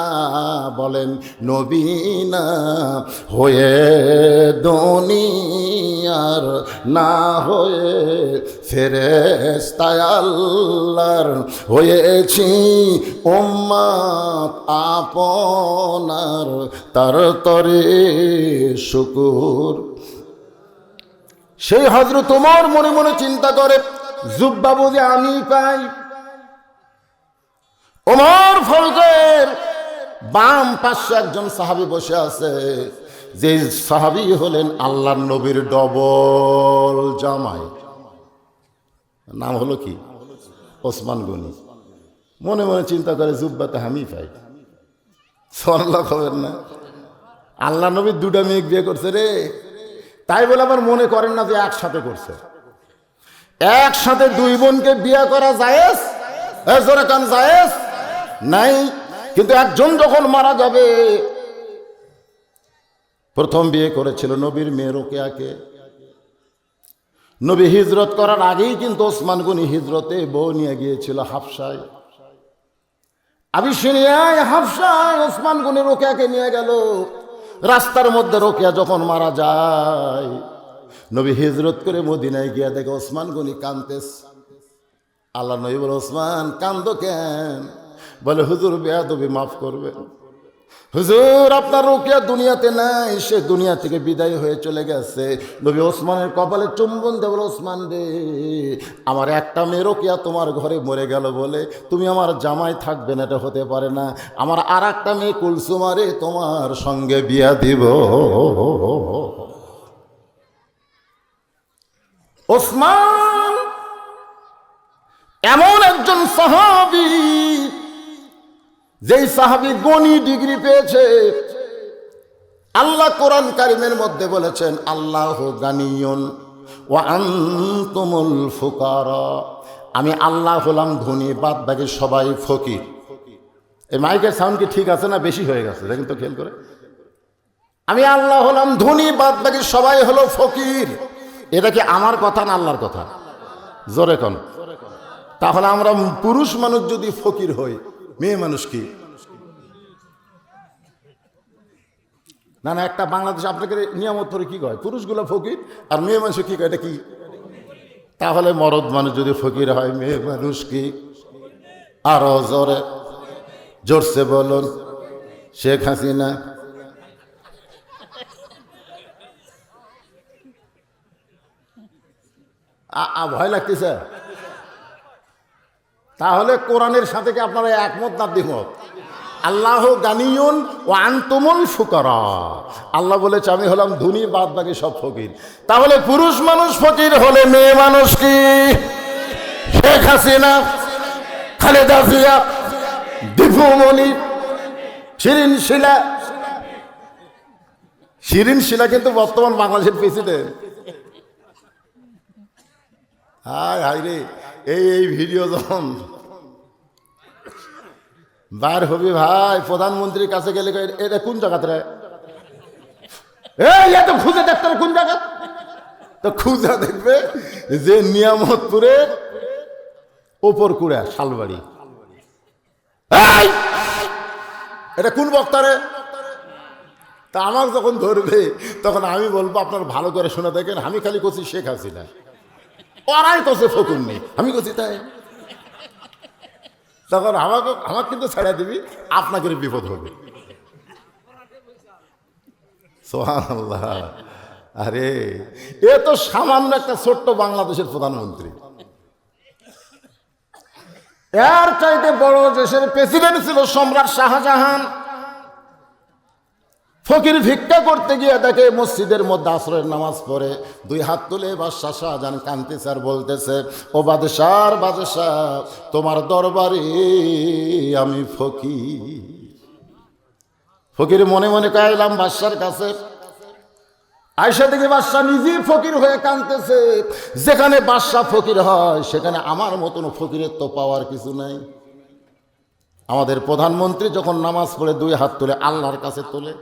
বলেন নবী না হয়ে দুনিয়ার, না হয়ে ফেরেশতায় আল্লাহর, হয়েছি উম্মত আপনার, তার তরে শুকুর। সেই হযরত ওমর মনে মনে চিন্তা করে, জুব্বা বুঝি আমি পাই। ওমর ফারুকের বাম পাশে একজন সাহাবী বসে আছে, যে সাহাবী হলেন আল্লাহর নবীর ডবল জামাই, নাম হলো কি? ওসমান গনি। মনে মনে চিন্তা করে জুব্বাতে আমি পাই। সুবহানাল্লাহ, খবর না? আল্লাহ নবী দুটা মেয়ে বিয়ে করছে রে, তাই বলে আবার মনে করেন না যে একসাথে করছে। একসাথে দুই বোনকে বিয়ে করা জায়েজ? জোরে কান, জায়েজ নাই। কিন্তু একজন যখন মারা যাবে, প্রথম বিয়ে করেছিল নবীর মেয়ে রোকেয়াকে। নবী হিজরত করার আগেই কিন্তু ওসমান গনি হিজরতে বউ নিয়ে গিয়েছিল হাফসায়, আবিসিনিয়ায়। হাফসায় ওসমান গনি রোকেয়াকে নিয়ে গেল। রাস্তার মধ্যে রোকেয়া যখন মারা যায়, নবী হিজরত করে মদিনায় গিয়া দেখে ওসমান গনি কাঁদতেছে। আল্লাহ নবী বলে, ওসমান কান্দো কেন? বলে, হুজুর বেয়াদবি মাফ করবেন। হুজুর আপনার রোকেয়া দুনিয়াতে নাই, সে দুনিয়া থেকে বিদায় হয়ে চলে গেছে। নবী ওসমানের কপালে চুম্বন দিয়ে বলে, ওসমান রে, আমার একটা মেয়ে রোকেয়া তোমার ঘরে মরে গেল বলে তুমি আমার জামাই থাকবে না, এটা হতে পারে না। আমার আর একটা মেয়ে কুলসুমারে তোমার সঙ্গে বিয়া দিব। ওসমান এমন একজন সাহাবী, যেই সাহাবী গনি ডিগ্রি পেয়েছে। আল্লাহ কোরআন কারিমের মধ্যে বলেছেন, আল্লাহু গানিয়ুন ওয়া আনতুমুল ফুকারা, আমি আল্লাহ হলাম ধনী, বাদ বাকি সবাই ফকির। এই মাইকের সাউন্ড কি ঠিক আছে না বেশি হয়ে গেছে? দেখেন তো খেয়াল করে। আমি আল্লাহ হলাম ধনী, বাদ বাকি সবাই হলো ফকির। এটা কি আমার কথা না আল্লাহর কথা? জোরে কোন। তাহলে আমরা পুরুষ মানুষ যদি ফকির হই, মেয়ে মানুষ কি? না না, একটা বাংলাদেশ আপনাকে নিয়ামত করে কি কয়, পুরুষগুলো ফকির আর মেয়ে মানুষ কি কয়, এটা কি? তাহলে মরদ মানুষ যদি ফকির হয়, মেয়ে মানুষ কি? আরো জোরে, জোরসে বলুন। শেখ হাসিনা। ভয় লাগতেছে? তাহলে কোরআনের সাথে কি আপনারা একমত না দ্বিমত? আল্লাহ গানিয়ুন ওয়া আনতুমুল ফুকারা, আল্লাহ বলেছে আমি হলাম ধনী, বাদ বাকি সব ফকির। তাহলে পুরুষ মানুষ ফকির হলে মেয়ে মানুষ কি? শেখ হাসিনা, খালেদা জিয়া, দীপু মনি, শিরিন শিলা। শিরিন শিলা কিন্তু বর্তমান বাংলাদেশের প্রেসিডেন্ট। হায় হায় রে, এই ভিডিও যখন বার হবি ভাই, প্রধানমন্ত্রীর কাছে গেলে এটা কোন জায়গাতে রে? এই তো খুঁজে দেখতে কোন জায়গা? তো খুঁজা দেখবে যে নিয়ামতপুরের ওপর কুড়া শালবাড়ি। এটা কোন বক্তারে? তা আমার যখন ধরবে তখন আমি বলবো আপনার ভালো করে শুনে দেখেন, আমি খালি করছি শেখ হাসিনা, ওরাই করছে ফকুর নেই, আমি করছি তাই। তখন আমাকে কিন্তু ছেড়ে দিবি, আপনাকে বিপদ হবে। সুবহানাল্লাহ। আরে এ তো সামান্য একটা ছোট্ট বাংলাদেশের প্রধানমন্ত্রী। এর চাইতে বড় দেশের প্রেসিডেন্ট ছিল সম্রাট শাহজাহান। ফকির ভিক্ষা করতে গিয়ে দেখে মসজিদের মধ্যে আসরের নামাজ পড়ে, দুই হাত তুলে বাদশাহ শাহজাহান কাঁদতেছে আর বলতেছে, ও বাদশাহ, বাদশাহ তোমার দরবারে আমি ফকির। ফকির মনে মনে কাইলাম বাদশার কাছে। আয়সা থেকে বাদশাহ নিজেই ফকির হয়ে কাঁদতেছে। যেখানে বাদশাহ ফকির হয় সেখানে আমার মতন ফকিরের তো পাওয়ার কিছু নাই। আমাদের প্রধানমন্ত্রী যখন নামাজ পড়ে দুই হাত তুলে আল্লাহর কাছে তোলে,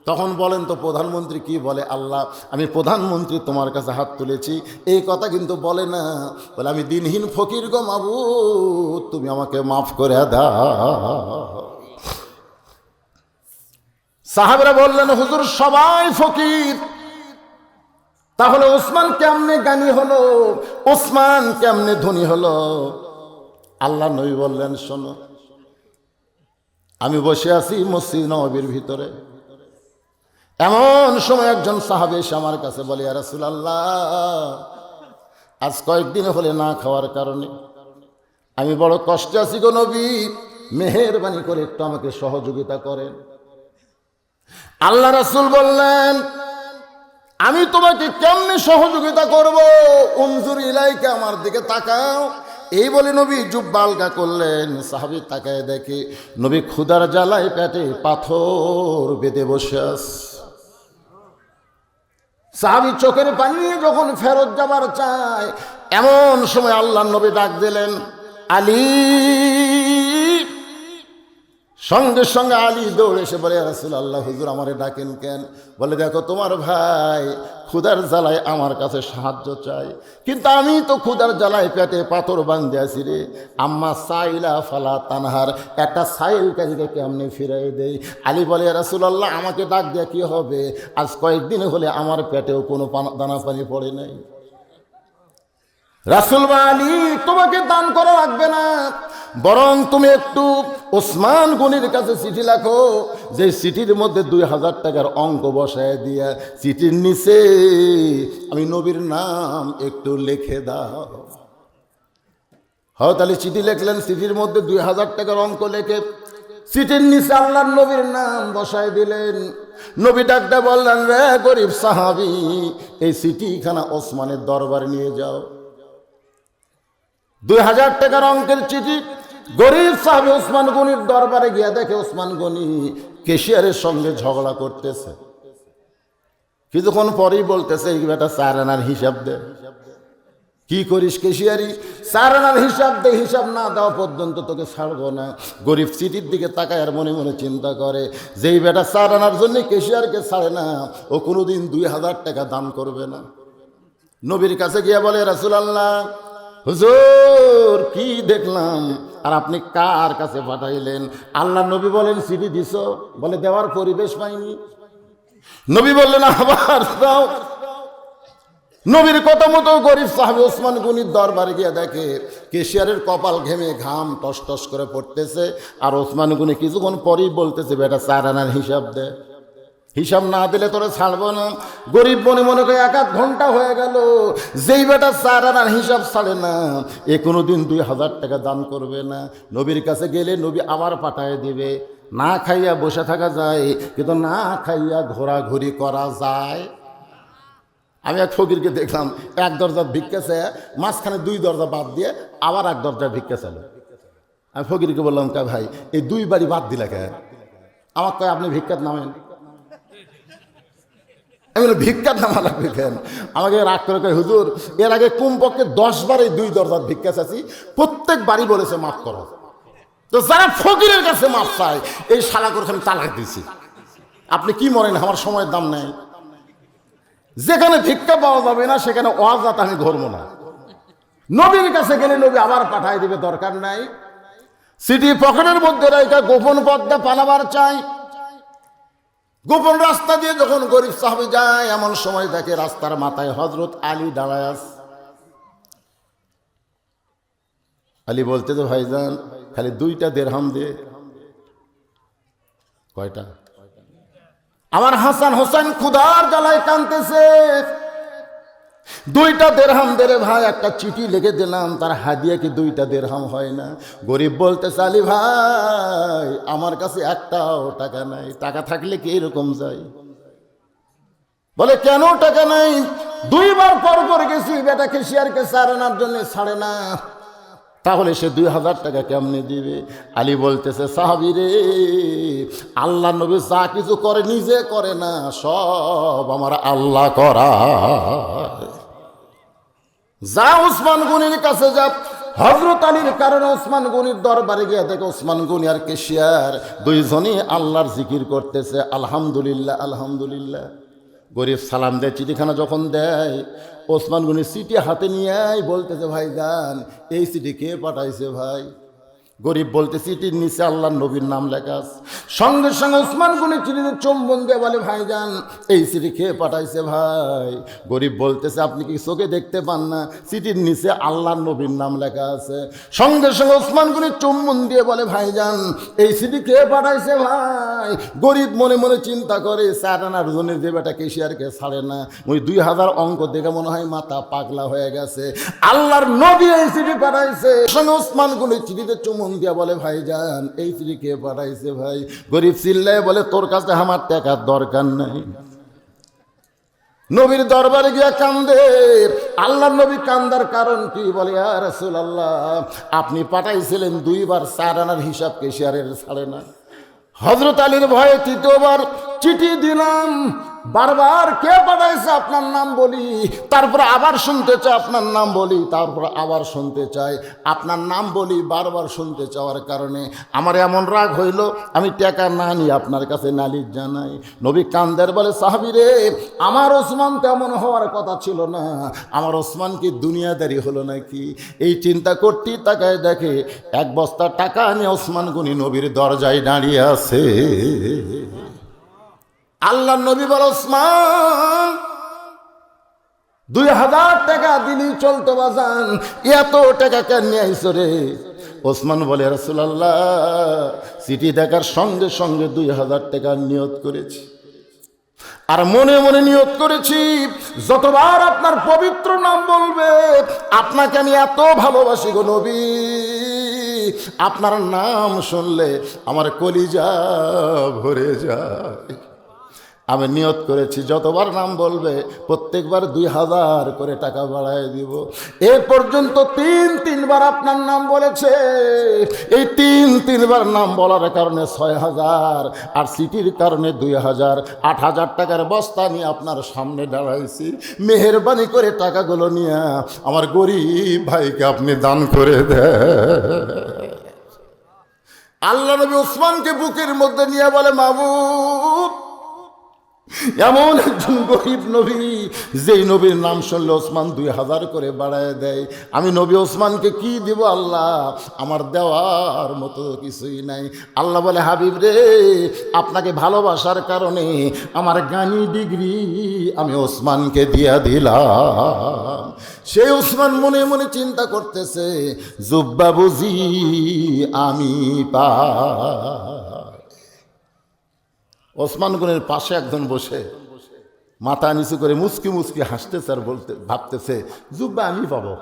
তখন বলেন তো প্রধানমন্ত্রী কি বলে? আল্লাহ আমি প্রধানমন্ত্রী তোমার কাছে হাত তুলেছি, এই কথা কিন্তু বলে না। বলে আমি দিনহীন ফকির গো মাবুদ, তুমি আমাকে মাফ করে দাও। সাহাবীরা বললেন, হুজুর সবাই ফকির, তাহলে ওসমান কেমনে জ্ঞানী হলো, ওসমান কেমনে ধনী হলো? আল্লাহ নবী বললেন, শোনো, আমি বসে আছি মসজিদ নববীর ভিতরে, এমন সময় একজন সাহাবী এসে আমার কাছে বলে, ইয়া রাসূলুল্লাহ, আজ কয়েকদিন হলে না খাওয়ার কারণে আমি বড় কষ্টে আছি গো নবী, মেহেরবানি করে একটু আমাকে সহযোগিতা করেন। আল্লাহ রাসূল বললেন, আমি তোমাকে কেমনে সহযোগিতা করব? উনজুর ইলাইকা, আমার দিকে তাকাও। এই বলে নবী জুব্বা আলগা করলেন। সাহাবী তাকায় দেখে নবী ক্ষুধার জ্বালায় পেটে পাথর বেঁধে বসে আছে। সাহাবী চোখের পানি নিয়ে যখন ফেরত যাবার চায়, এমন সময় আল্লাহর নবী ডাক দিলেন, আলী। সঙ্গে সঙ্গে আলী দৌড়ে এসে বলে, ইয়া রাসূলুল্লাহ, হুজুর আমারে ডাকেন কেন? বলে, দেখো তোমার ভাই ক্ষুধার জ্বালায় আমার কাছে সাহায্য চাই, কিন্তু আমি তো ক্ষুধার জ্বালায় পেটে পাথর বাঁধে আছি রে। আম্মা সাইলা ফালা তানহার, একটা সাইল কাজীকে কেমনে ফিরাই দেই? আলী বলে, ইয়া রাসূলুল্লাহ, আমাকে ডাক দেয়া কি হবে? আজ কয়েকদিন হলে আমার পেটেও কোনো দানা পানি পড়ে নাই। রাসূল বা আলী, তোমাকে দান করা লাগবে না, বরং তুমি একটু ওসমান গনির কাছে চিঠি লেখো, যে চিঠির মধ্যে 2000 টাকার অঙ্ক বসায় দিয়া চিঠির নিচে আমি নবীর নাম একটু লিখে দাও। হযরত আলী চিঠি লিখলেন, চিঠির মধ্যে 2000 টাকার অঙ্ক লিখে চিঠির নিচে আল্লাহর নবীর নাম বসায় দিলেন। নবী ডাকটা বললেন, রে গরিব সাহাবী, এই চিঠিখানা ওসমানের দরবারে নিয়ে যাও। 2000 টাকার অঙ্কের চিঠি গরিব সাহাবী ওসমান গনির দরবারে গিয়া দেখে ওসমান গনি ক্যাশিয়ারের সঙ্গে ঝগড়া করতেছে। কিছুক্ষণ পরেই বলতেছে, এই বেটা 4 আনার হিসাব দে। কি করিস ক্যাশিয়ারি? 4 আনার হিসাব দে, হিসাব না দেওয়া পর্যন্ত তোকে ছাড়বো না। গরিব চিঠির দিকে তাকায় আর মনে মনে চিন্তা করে, যেই বেটা 4 আনার জন্য ক্যাশিয়ারকে ছাড়ে না, ও কোনোদিন 2000 টাকা দান করবে না। নবীর কাছে গিয়া বলে, রাসূলুল্লাহ, হুজুর কি দেখলাম, আর আপনি কার কাছে পাঠাইলেন? আল্লাহ নবী বলেন, চিঠি দিছ? বলে, দেওয়ার পরিবেশ পাইনি। নবী বললেন, আবার দাও। নবীর কথা মতো গরিব সাহাবী ওসমান গনির দরবারে গিয়ে দেখে ক্যাশিয়ারের কপাল ঘেমে ঘাম টস টস করে পড়তেছে, আর ওসমান গনি কিছুক্ষণ পরেই বলতেছে, বেটা 4 আনার হিসাব দে, হিসাব না দিলে তোরে ছাড়বো না। গরিব মনে মনে করে 1 ঘন্টা হয়ে গেল, যেই বেটা 4 আনার হিসাব ছাড়ে না, এ কোনোদিন 2000 টাকা দান করবে না। নবীর কাছে গেলে নবী আবার পাঠায় দিবে। না খাইয়া বসে থাকা যায়, কিন্তু না খাইয়া ঘোরাঘুরি করা যায়। আমি এক ফকিরকে দেখলাম, এক দরজা ভিক্ষা চায়, মাঝখানে 2 দরজা বাদ দিয়ে আবার 1 দরজা ভিক্ষা চাইল। আমি ফকিরকে বললাম, কা ভাই, এই 2 বাড়ি বাদ দিলা কে? আমার কয়, আপনি ভিক্ষাত নামেন। আমি বলি, ভিক্ষার নামা লাগবে কেন? আমাকে রাগ করে কয়, হুজুর এর আগে কমপক্ষে 10 বার এই 2 দরজার ভিক্ষা চাচ্ছি, প্রত্যেক বাড়ি বলেছে মাফ করো। তো যারা ফকিরের কাছে মাফ চায়, এই শালা করে আমি তালাক দিছি। আপনি কি মনেন আমার সময়ের দাম নেই? যেখানে ভিক্ষা পাওয়া যাবে না সেখানে ওয়াজাত আমি ধরবো না। নবীর কাছে গেলে নবী আবার পাঠায় দিবে, দরকার নাই। সিটি পকেটের মধ্যে রাখা গোপন পথটা পালাবার চাই। গোপন রাস্তা দিয়ে যখন গরিব সাহাবী যায়, এমন সময় দেখে রাস্তার মাথায় হযরত আলী দাঁড়ায় আছে। আলী বলতে, তো ভাইজান খালি 2টা দিরহাম দিয়ে। কয়টা? আমার হাসান হোসেন ক্ষুধার জ্বালায় কাঁদতেছে, 2টা দিরহাম দে রে ভাই, একটা চিঠি লিখে দিলাম, তার হাদিয়া কি 2টা দিরহাম হয় না? গরিব বলতেছে, আলী ভাই আমার কাছে একটাও টাকা নাই। টাকা থাকলে কি এরকম যায়? বলে, কেন টাকা নাই? 2 বার পর গেছি, বেটা ক্যাশিয়ারকে 4 আনার জন্য ছাড়ে না, তাহলে সে 2000 টাকা কেমনে দিবে? আলী বলতেছে, সাহাবী রে, আল্লাহ নবী যা কিছু করে নিজে করে না, সব আমার আল্লাহ করা। যা ওসমান গনির কাছে যা। হযরত আলীর কারণে ওসমান গনির দরবারে গিয়ে দেখে ওসমান গনি আর ক্যাশিয়ার 2 জনই আল্লাহর জিকির করতেছে, আলহামদুলিল্লাহ আলহামদুলিল্লাহ। গরিব সালাম দেয়, চিঠিখানা যখন দেয়, ওসমান গনি চিঠি হাতে নিয়ে বলতেছে, ভাইজান এই চিঠি কে পাঠাইছে ভাই? গরিব বলতে চিঠির নিচে আল্লাহর নবীর নাম লেখা আছে। সঙ্গে সঙ্গে ওসমান গনি চিঠিতে চুম্বন দিয়ে বলে ভাইজান এই চিঠি খেয়ে পাঠাইছে ভাই। গরিব বলতেছে আপনি কি চোখে দেখতে পান না চিঠির নিচে আল্লাহর নবীর নাম লেখা আছে। সঙ্গে সঙ্গে ওসমান গনি চুম্বন দিয়ে বলে ভাইজান এই চিঠি খেয়ে পাঠাইছে ভাই। গরিব মনে মনে চিন্তা করে 4 আনার জনের যে বেটা কেশিয়ারকে ছাড়ে না, ওই 2000 অঙ্ক দেখে মনে হয় মাথা পাগলা হয়ে গেছে। আল্লাহর নবী এই চিঠি পাঠাইছে। সঙ্গে ওসমান গনি চিঠিতে চুম্বন দিয়া বলে ভাইজান এই চিঠি কে পাঠাইছে ভাই। গরিব চিল্লায় বলে তোর কাছে আমার টাকার দরকার নাই। নবীর দরবারে গিয়া কান্দে। আল্লাহর নবী কান্দার কারণ কি? বলে ইয়া রাসূলুল্লাহ আপনি পাঠাইছিলেন 2 বার 4 আনার হিসাব কেশিয়ারের ছাড়ে না। হযরত আলীর ভয়ে 3য় বার চিঠি দিলাম, বারবার কে পাঠাইছে আপনার নাম বলি, তারপর আবার শুনতে চাই আপনার নাম বলি, তারপর আবার শুনতে চাই আপনার নাম বলি। বারবার শুনতে চাওয়ার কারণে আমার এমন রাগ হইল আমি টাকা না নিয়ে আপনার কাছে নালিশ জানাই। নবী কান্দের বলে সাহাবী রে আমার ওসমান তেমন হওয়ার কথা ছিল না, আমার ওসমান কি দুনিয়াদারি হলো নাকি? এই চিন্তা করতেই তাকায় দেখে 1 বস্তা টাকা নিয়ে ওসমান গনি নবীর দরজায় দাঁড়িয়ে আছে। আল্লাহ নবী বল ওসমান 2000 টাকা দিলেই চলতো বাজান, এত টাকা কেন নিয়ে আইছো রে? ওসমান বলে রাসূলুল্লাহ চিঠি দেখার সঙ্গে সঙ্গে 2000 টাকা নিয়ত করেছি, আর মনে মনে নিয়ত করেছি যতবার আপনার পবিত্র নাম বলবে আপনাকে আমি এত ভালোবাসি গো নবী, আপনার নাম শুনলে আমার কলিজা ভরে যায়। আমি নিয়ত করেছি যতবার নাম বলবে প্রত্যেকবার 2000 করে টাকা বাড়ায় দিব। এ পর্যন্ত 3 বার আপনার নাম বলেছে। এই 3 বার নাম বলার কারণে 6000 আর সিটির কারণে 2000, 8000 টাকার বস্তা নিয়ে আপনার সামনে দাঁড়াইছি। মেহেরবানি করে টাকাগুলো নিয়ে আমার গরিব ভাইকে আপনি দান করে দেন। আল্লাহ নবী ওসমানকে বুকের মধ্যে নিয়ে বলে মাবুদ এমন একজন গরিব নবী যেই নবীর নাম শুনলে ওসমান 2000 করে বাড়ায় দেয়। আমি নবী ওসমানকে কি দিব আল্লাহ? আমার দেওয়ার মতো কিছুই নাই। আল্লাহ বলে হাবিব রে আপনাকে ভালোবাসার কারণে আমার জ্ঞানী ডিগ্রি আমি ওসমানকে দিয়া দিলাম। সেই ওসমান মনে মনে চিন্তা করতেছে জুব্বা বুঝি আমি পাই। ওসমান গনির পাশে একজন বসে মাথা নিচু করে মুচকি মুচকি হাসতেছে আর বলতে ভাবতেছে জুব্বা আমি পাবো,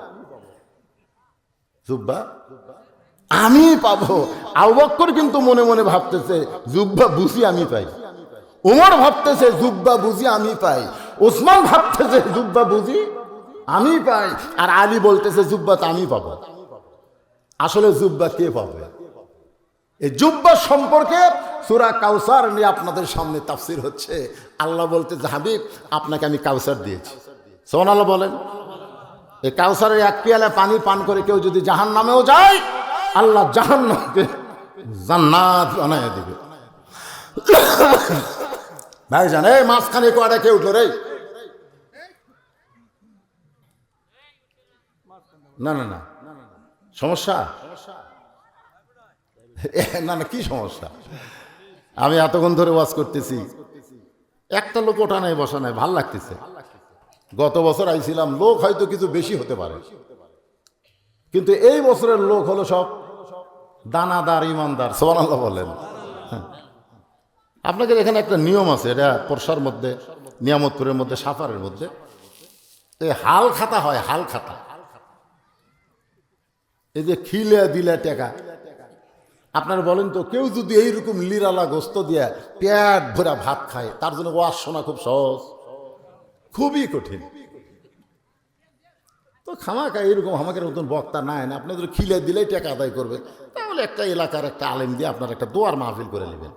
জুব্বা আমি পাবো। আবু বকর কিন্তু মনে মনে ভাবতেছে জুব্বা বুঝি আমি পাই। উমর ভাবতেছে জুব্বা বুঝি আমি পাই। ওসমান ভাবতেছে জুব্বা বুঝি আমি পাই। আর আলী বলতেছে জুব্বা তো আমি পাবো। আসলে জুব্বা কে পাবে? এই জুব্বা সম্পর্কে সূরা কাউসার নিয়ে আপনাদের সামনে তাফসীর হচ্ছে। আল্লাহ বলতে হাবিব আপনাকে আমি কাউসার দিয়েছি। সুবহানাল্লাহ বলেন। এই কাউসারের 1 পেয়ালা পানি পান করে কেউ যদি জাহান্নামেও যায় আল্লাহ জাহান্নামকে জান্নাত বানায় দিবে। ভাই জান এই মাঝখানে কয়টা কে উঠলো রে? না না না সমস্যা না না কি সমস্যা? আমি এতক্ষণ ধরে ওয়াজ করতেছি, একটা লোক ওঠা নাই বসা নাই, ভাল লাগতেছে। গত বছর আইছিলাম, লোক হয়তো কিছু বেশি হতে পারে, কিন্তু এই বছরের লোক হলো সব দানাদার ইমানদার। সুবহানাল্লাহ বলেন। আপনাদের এখানে একটা নিয়ম আছে, এটা পরশার মধ্যে নিয়ামতপুরের মধ্যে সাফারের মধ্যে এই হাল খাতা হয়। হাল খাতা এই যে খিলে দিলে টাকা, আপনারা বলেন তো কেউ যদি এইরকম লিরালা গোস্ত দিয়ে পেট ভরা ভাত খায় তার জন্য ওয়াজ শোনা খুব সহজ? খুবই কঠিন। তো খামাকা এইরকম আমাকে নতুন বক্তা নাই না, আপনাদের খিলে দিলেই টাকা আদায় করবে, তাহলে একটা এলাকার একটা আলেম দিয়ে আপনার একটা দোয়ার মাহফিল করে নেবেন।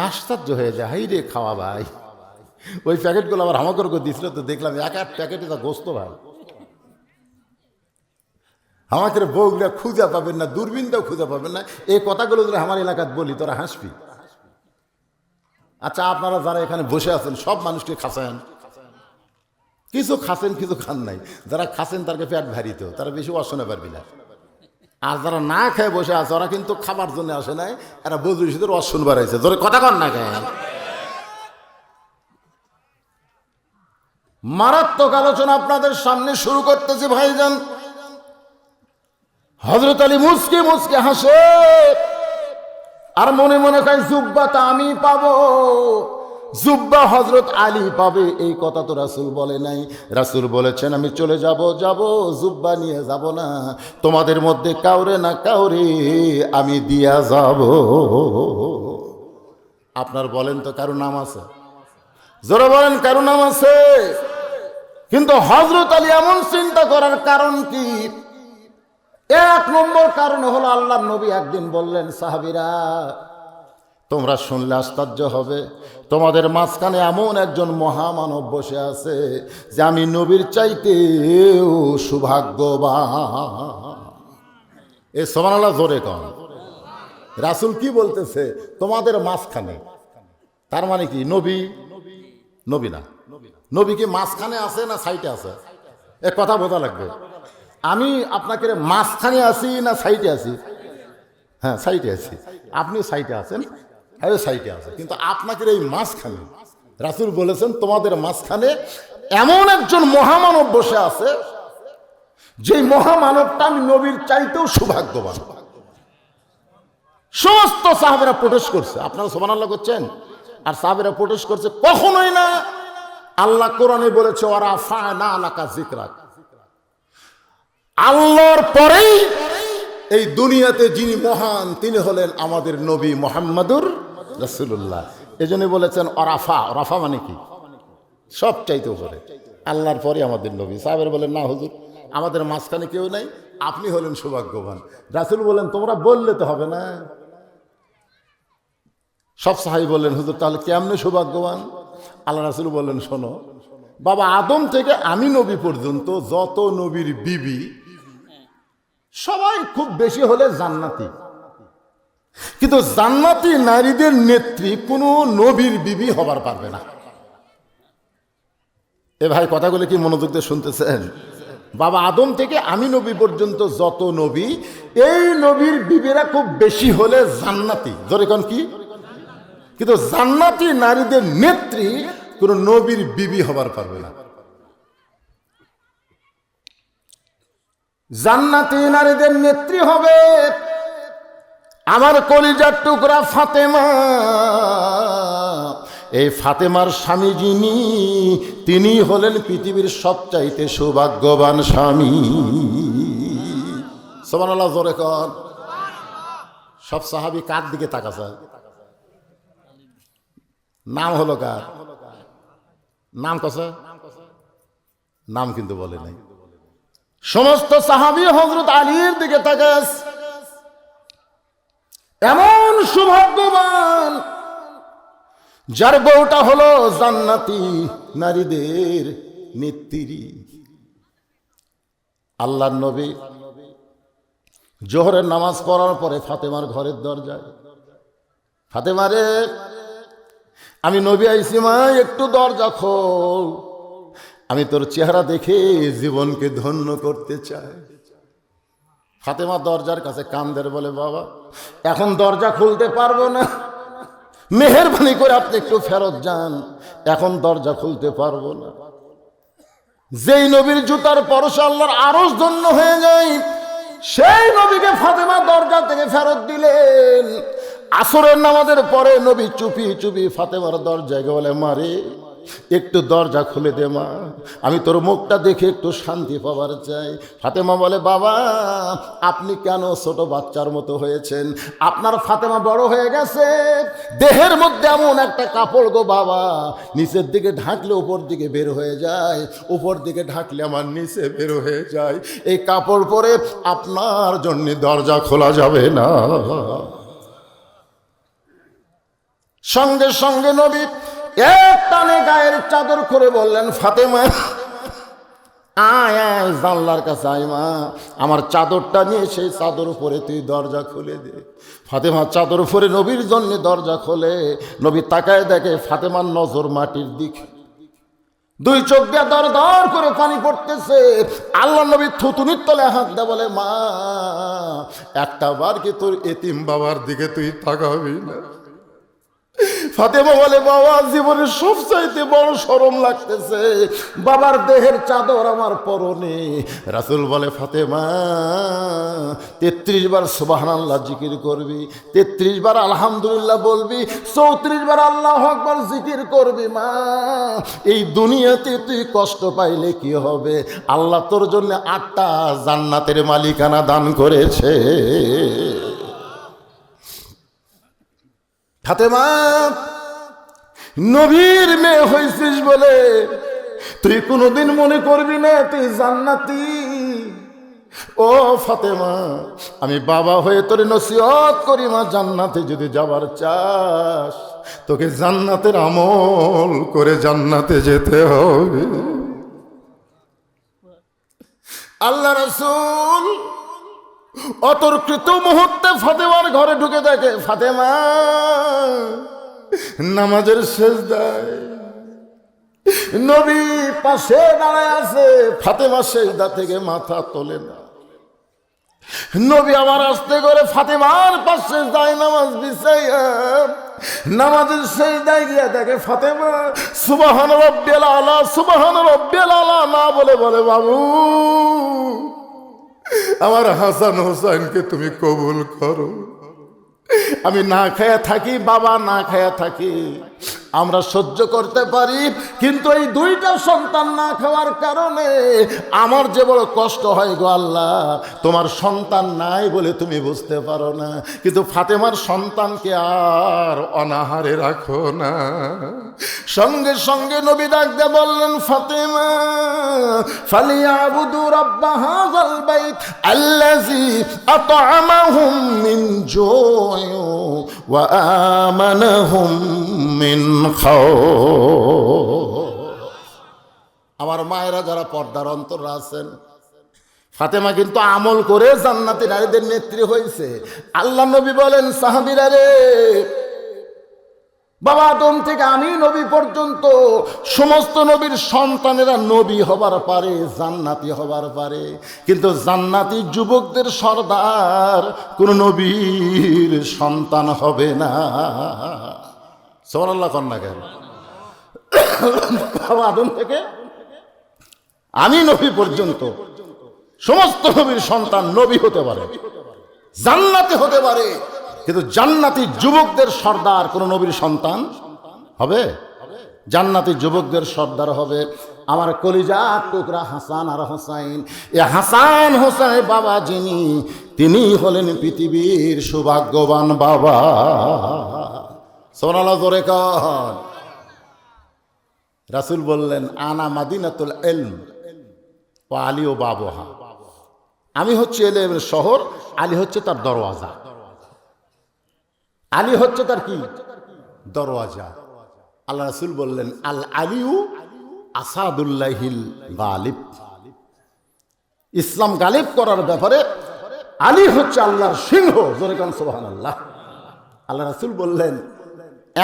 আশ্চর্য হয়ে যায়, হাই রে খাওয়া ভাই। ওই প্যাকেটগুলো আবার আমাকে দিয়েছিল, তো দেখলাম 1 প্যাকেটে তা গোস্ত ভাই। আমাকে বউগুলা খুঁজে পাবেন না, দূরবীনটাও খুঁজে পাবেন না। এই কথাগুলো যদি আমার এলাকাত বলি তোরা হাসবি। আচ্ছা আপনারা যারা এখানে বসে আছেন সব মানুষকে খাচ্ছেন, কিছু খাচ্ছেন কিছু খান নাই। যারা খাচ্ছেন তারকে পেট ভারী, তো তারা বেশি অশোনা পারবি না। আর যারা না খেয়ে বসে আছে ওরা কিন্তু খাবার জন্য আসে নাই, এরা বজরুশিদের রস শুনবার আইছে। জোরে কথা কন না কেন? মারাত্মক আলোচনা আপনাদের সামনে শুরু করতেছি ভাইজান। হযরত আলী মুসকে মুসকে হাসে আর মনে মনে কয় জুব্বাটা আমি পাবো, জুব্বা হযরত আলী পাবে। এই কথা তো রাসূল বলে নাই। রাসূল বলেছেন আমি চলে যাব, জুব্বা নিয়ে যাব না, তোমাদের মধ্যে কাউরে না কাউরে আমি দিয়া যাব। আপনার বলেন তো কারো নাম আছে? জোরে বলেন কারো নাম আছে? কিন্তু হযরত আলী এমন চিন্তা করার কারণ কি? এক নম্বর কারণ হলো আল্লাহর নবী একদিন বললেন, সাহাবীরা তোমরা শুনলে আশ্চর্য হবে, তোমাদের মাঝখানে এমন একজন মহামানব বসে আছে যে আমি নবীর চাইতেও সৌভাগ্যবান। এ সুবহানাল্লাহ জোরে কন। রাসূল কি বলতেছে? তোমাদের মাঝখানে, তার মানে কি নবী? নবী না, নবী কি মাঝখানে আছে না সাইটে আছে? এ কথা বোঝা লাগবে। আমি আপনাকে মাঝখানে আছি না সাইটে আছি? হ্যাঁ সাইটে আছি। আপনি সাইটে আছেন, হ্যাঁ সাইটে আছে, কিন্তু আপনাকে এই মাঝখানে রাসূল বলেছেন তোমাদের মাঝখানে এমন একজন মহামানব বসে আছে, যে মহামানবটা আমি নবীর চাইতেও সৌভাগ্যবান। সমস্ত সাহাবেরা প্রোটেস্ট করছে। আপনারা সুবহানাল্লাহ করছেন? আর সাহাবেরা প্রোটেস্ট করছে কখনোই না। আল্লাহ কোরআনে বলেছে ওয়ারাফা'না লাকা যিকরাক, আল্লাহর পরেই এই দুনিয়াতে যিনি মহান তিনি হলেন আমাদের নবী মুহাম্মদুর রাসূলুল্লাহ। এজন্য বলেছেন ওরাফা। ওরাফা মানে কি? সব চাইতে উপরে, আল্লাহর পরে আমাদের নবী। সাহাবেরা বলেন না হুজুর, আমাদের মাঝখানে কেউ নাই, আপনি হলেন সৌভাগ্যবান। রাসূল বলেন তোমরা বললে তো হবে না। সব সাহাবী বললেন হুজুর তাহলে কেমনে সৌভাগ্যবান? আল্লাহ রাসূল বললেন শোনো বাবা, আদম থেকে আমি নবী পর্যন্ত যত নবীর বিবি সবাই খুব বেশি হলে জান্নাতি, কিন্তু জান্নাতি নারীদের নেত্রী কোনো নবীর বিবি হবার পারবে না। এ ভাই কথাগুলো কি মনোযোগ দিয়ে শুনতেছেন? বাবা আদম থেকে আমি নবী পর্যন্ত যত নবী, এই নবীর বিবিরা খুব বেশি হলে জান্নাতি। জোরে কোন কি? কিন্তু জান্নাতি নারীদের নেত্রী কোন নবীর বিবি হবার পারবে না। জান্নাতি নারীদের নেত্রী হবে আমার কলিজার টুকরা ফাতেমা। এই ফাতেমার স্বামী যিনি, তিনি হলেন পৃথিবীর সবচাইতে সৌভাগ্যবান স্বামী। সুবহানাল্লাহ জোরে কর। সব সাহাবী কার দিকে তাকাছে? নাম হলো কার? নাম কসে? নাম কিন্তু বলে নাই। সমস্ত সাহাবী হযরত আলীর দিকে তাকাস। এমন সৌভাগ্যবান যার বউটা হলো জান্নাতি নারীদের নেত্রী। আল্লাহর নবী জোহরের নামাজ পড়ার পরে ফাতেমার ঘরের দরজায়, ফাতেমারে আমি নবী আইছি মা, একটু দরজা খোল, আমি তোর চেহারা দেখে জীবনকে ধন্য করতে চাই। ফাতেমা দরজার কাছে কান্দের, বলে বাবা এখন দরজা খুলতে পারবো না, মেহেরবানি করে আপনি একটু ফেরত যান, এখন দরজা খুলতে পারবো না। যেই নবীর জুতার পরশে আল্লাহর আরশ ধন্য হয়ে যায়, সেই নবীকে ফাতেমা দরজা থেকে ফেরত দিলেন। আসরের নামাজের পরে নবী চুপি চুপি ফাতেমার দরজায় বলে মারে একটু দরজা খুলে দে মা, আমি তোর মুখটা দেখে একটু শান্তি পাওয়ার চাই। ফাতেমা বলে বাবা আপনি কেন ছোট বাচ্চার মতো হয়েছেন? আপনার ফাতেমা বড় হয়ে গেছে, দেহের মধ্যে এমন একটা কাপড় গো বাবা, নিচের দিকে ঢাকলে উপর দিকে বের হয়ে যায়, উপর দিকে ঢাকলে আমার নিচে বের হয়ে যায়, এই কাপড় পরে আপনার জন্য দরজা খোলা যাবে না। সঙ্গে সঙ্গে নবী এক টানে গায়ের চাদর করে বললেন ফাতেমা আয় আয় জানলার কাছে আয় মা, আমার চাদরটা নিয়ে সেই চাদর উপরে তুই দরজা খুলে দে। ফাতেমা চাদর উপরে নবীর জন্য দরজা খোলে। নবী তাকায় দেখে ফাতেমার নজর মাটির দিকে। দুই চোখ দিয়ে দর দর করে পানি পড়তেছে। আল্লাহ নবী থুতুনির তলে হাত দেয়, বলে মা একটা বার কি তোর এতিম বাবার দিকে তুই তাকাবি না? ফাতেমা বলে বাবা জীবনের সবচাইতে বড় শরম লাগতেছে, বাবার দেহের চাদর আমার পরনে। রাসূল বলে ফাতেমা 33 বার সুবহানাল্লাহ জিকির করবি, 33 বার আলহামদুলিল্লাহ বলবি, 34 বার আল্লাহু আকবার জিকির করবি। মা এই দুনিয়াতে তুই কষ্ট পাইলে কি হবে, আল্লাহ তোর জন্য 8টা জান্নাতের মালিকানা দান করেছে। ফাতেমা নবীর মেয়ে হয়েছিস বলে তুই কোনোদিন মনে করবি না তুই জান্নাতি। ও ফাতেমা আমি বাবা হয়ে তোর নসিহত করি, মা জান্নাতে যদি যাবার চাস তোকে জান্নাতের আমল করে জান্নাতে যেতে হবে। আল্লাহ রাসূল অতর্কিত মুহূর্তে ফাতেমার ঘরে ঢুকে দেখে ফাতেমা নামাজের সেজদায়, নবী পাশে দাঁড়ায় আছে। ফাতেমা সেজদা থেকে মাথা তোলে না। নবী আবার আস্তে করে ফাতেমার পাশে যায় নামাজ বিছাইয়া, নামাজের সেজদায় গিয়া দেখে ফাতেমা সুবহান রাব্বিয়াল আলা সুবহান রাব্বিয়াল আলা না বলে বলে বাবু আমার হাসান হোসেনকে তুমি কবুল করো। আমি না খায়া থাকি, বাবা না খায়া থাকি, আমরা সহ্য করতে পারি, কিন্তু এই 2টা সন্তান না খাওয়ার কারণে আমার যে বড় কষ্ট হয় গো আল্লাহ। তোমার সন্তান নাই বলে তুমি বুঝতে পারো না, কিন্তু ফাতেমার সন্তানকে আর অনাহারে রাখো না। সঙ্গে সঙ্গে নবী ডাক দিয়ে বললেন ফাতেমা ফালিয়াবুদু রাব্ব হাযাল বাইত আল্লাযী আত'আমাহুম মিন জু'ইন ওয়া আমানাহুম মিন খাউফ। আমার মায়েরা যারা পর্দার অন্তরে আছেন, ফাতেমা কিন্তু আমল করে জান্নাতি নারীদের নেত্রী হয়েছে। আল্লাহ নবী বলেন সাহাবীরা রে, বাবা আদম থেকে আমি নবী পর্যন্ত সমস্ত নবীর সন্তানেরা নবী হবার পারে, জান্নাতি হবার পারে, কিন্তু জান্নাতি যুবকদের সর্দার কোন নবীর সন্তান হবে না। সুবহানাল্লাহ কন্যা কেন? বাবা আদম থেকে আমি নবী পর্যন্ত সমস্ত নবীর সন্তান নবী হতে পারে, জান্নাতে হতে পারে, কিন্তু জান্নাতি যুবকদের সর্দার কোন নবীর সন্তান হবে? জান্নাতি যুবকদের সর্দার হবে আমার কলিজার টুকরা হাসান আর হোসাইন। এ হাসান হোসেনের বাবা যিনি, তিনি হলেন পৃথিবীর সৌভাগ্যবান বাবা। সুবহানাল্লাহ জোরে কর। রাসূল বললেন আনা মাদিনাতুল ইলম ওয়া আলী ও বাবুহা, আমি হচ্ছে ইলমের শহর, আলী হচ্ছে তার দরওয়াজা। আলী হচ্ছে তার কি? দরওয়াজা। আল্লাহ রাসূল বললেন আল আলিউ আসাদুল্লাহিল গালিব, ইসলাম গালিব করার ব্যাপারে আলী হচ্ছে আল্লাহর সিংহ। জোরে কান সুবহানাল্লাহ। আল্লাহ রাসূল বললেন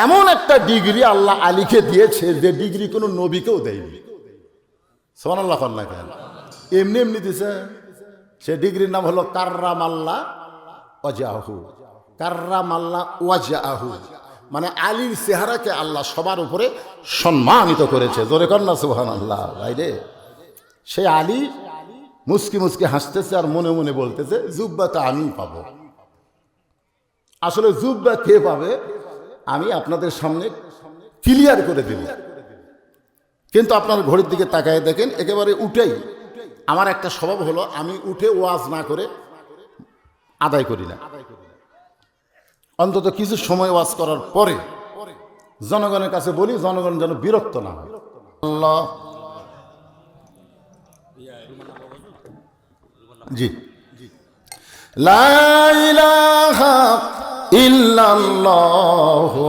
এমন একটা ডিগ্রি আল্লাহ আলীকে দিয়েছে যে ডিগ্রি কোনো নবীকেও দেয়নি। সুবহানাল্লাহ কন্যা কেন? এমনি এমনি দিছে। সে ডিগ্রির নাম হলো কাররামাল্লাহ ওয়াজহাহু। কাররামাল্লাহ ওয়াজহাহু মানে আলীর চেহারাকে আল্লাহ সবার উপরে সম্মানিত করেছে। জোরে কর না সুবহানাল্লাহ। ভাইরে সে আলী মুস্কি মুস্কি হাসতেছে আর মনে মনে বলতেছে জুব্বাটা আমি পাবো। আসলে জুব্বা কে পাবে আমি আপনাদের সামনে ক্লিয়ার করে দিব, কিন্তু আপনার ঘড়ির দিকে তাকায় দেখেন একেবারে উঠেই আমার একটা স্বভাব হলো আমি উঠে ওয়াজ না করে আদায় করি না। অন্তত কিছু সময় ওয়াজ করার পরে জনগণের কাছে বলি, জনগণ যেন বিরক্ত না হয়। আল্লাহ জি লা ইলাহা ইল্লাল্লাহু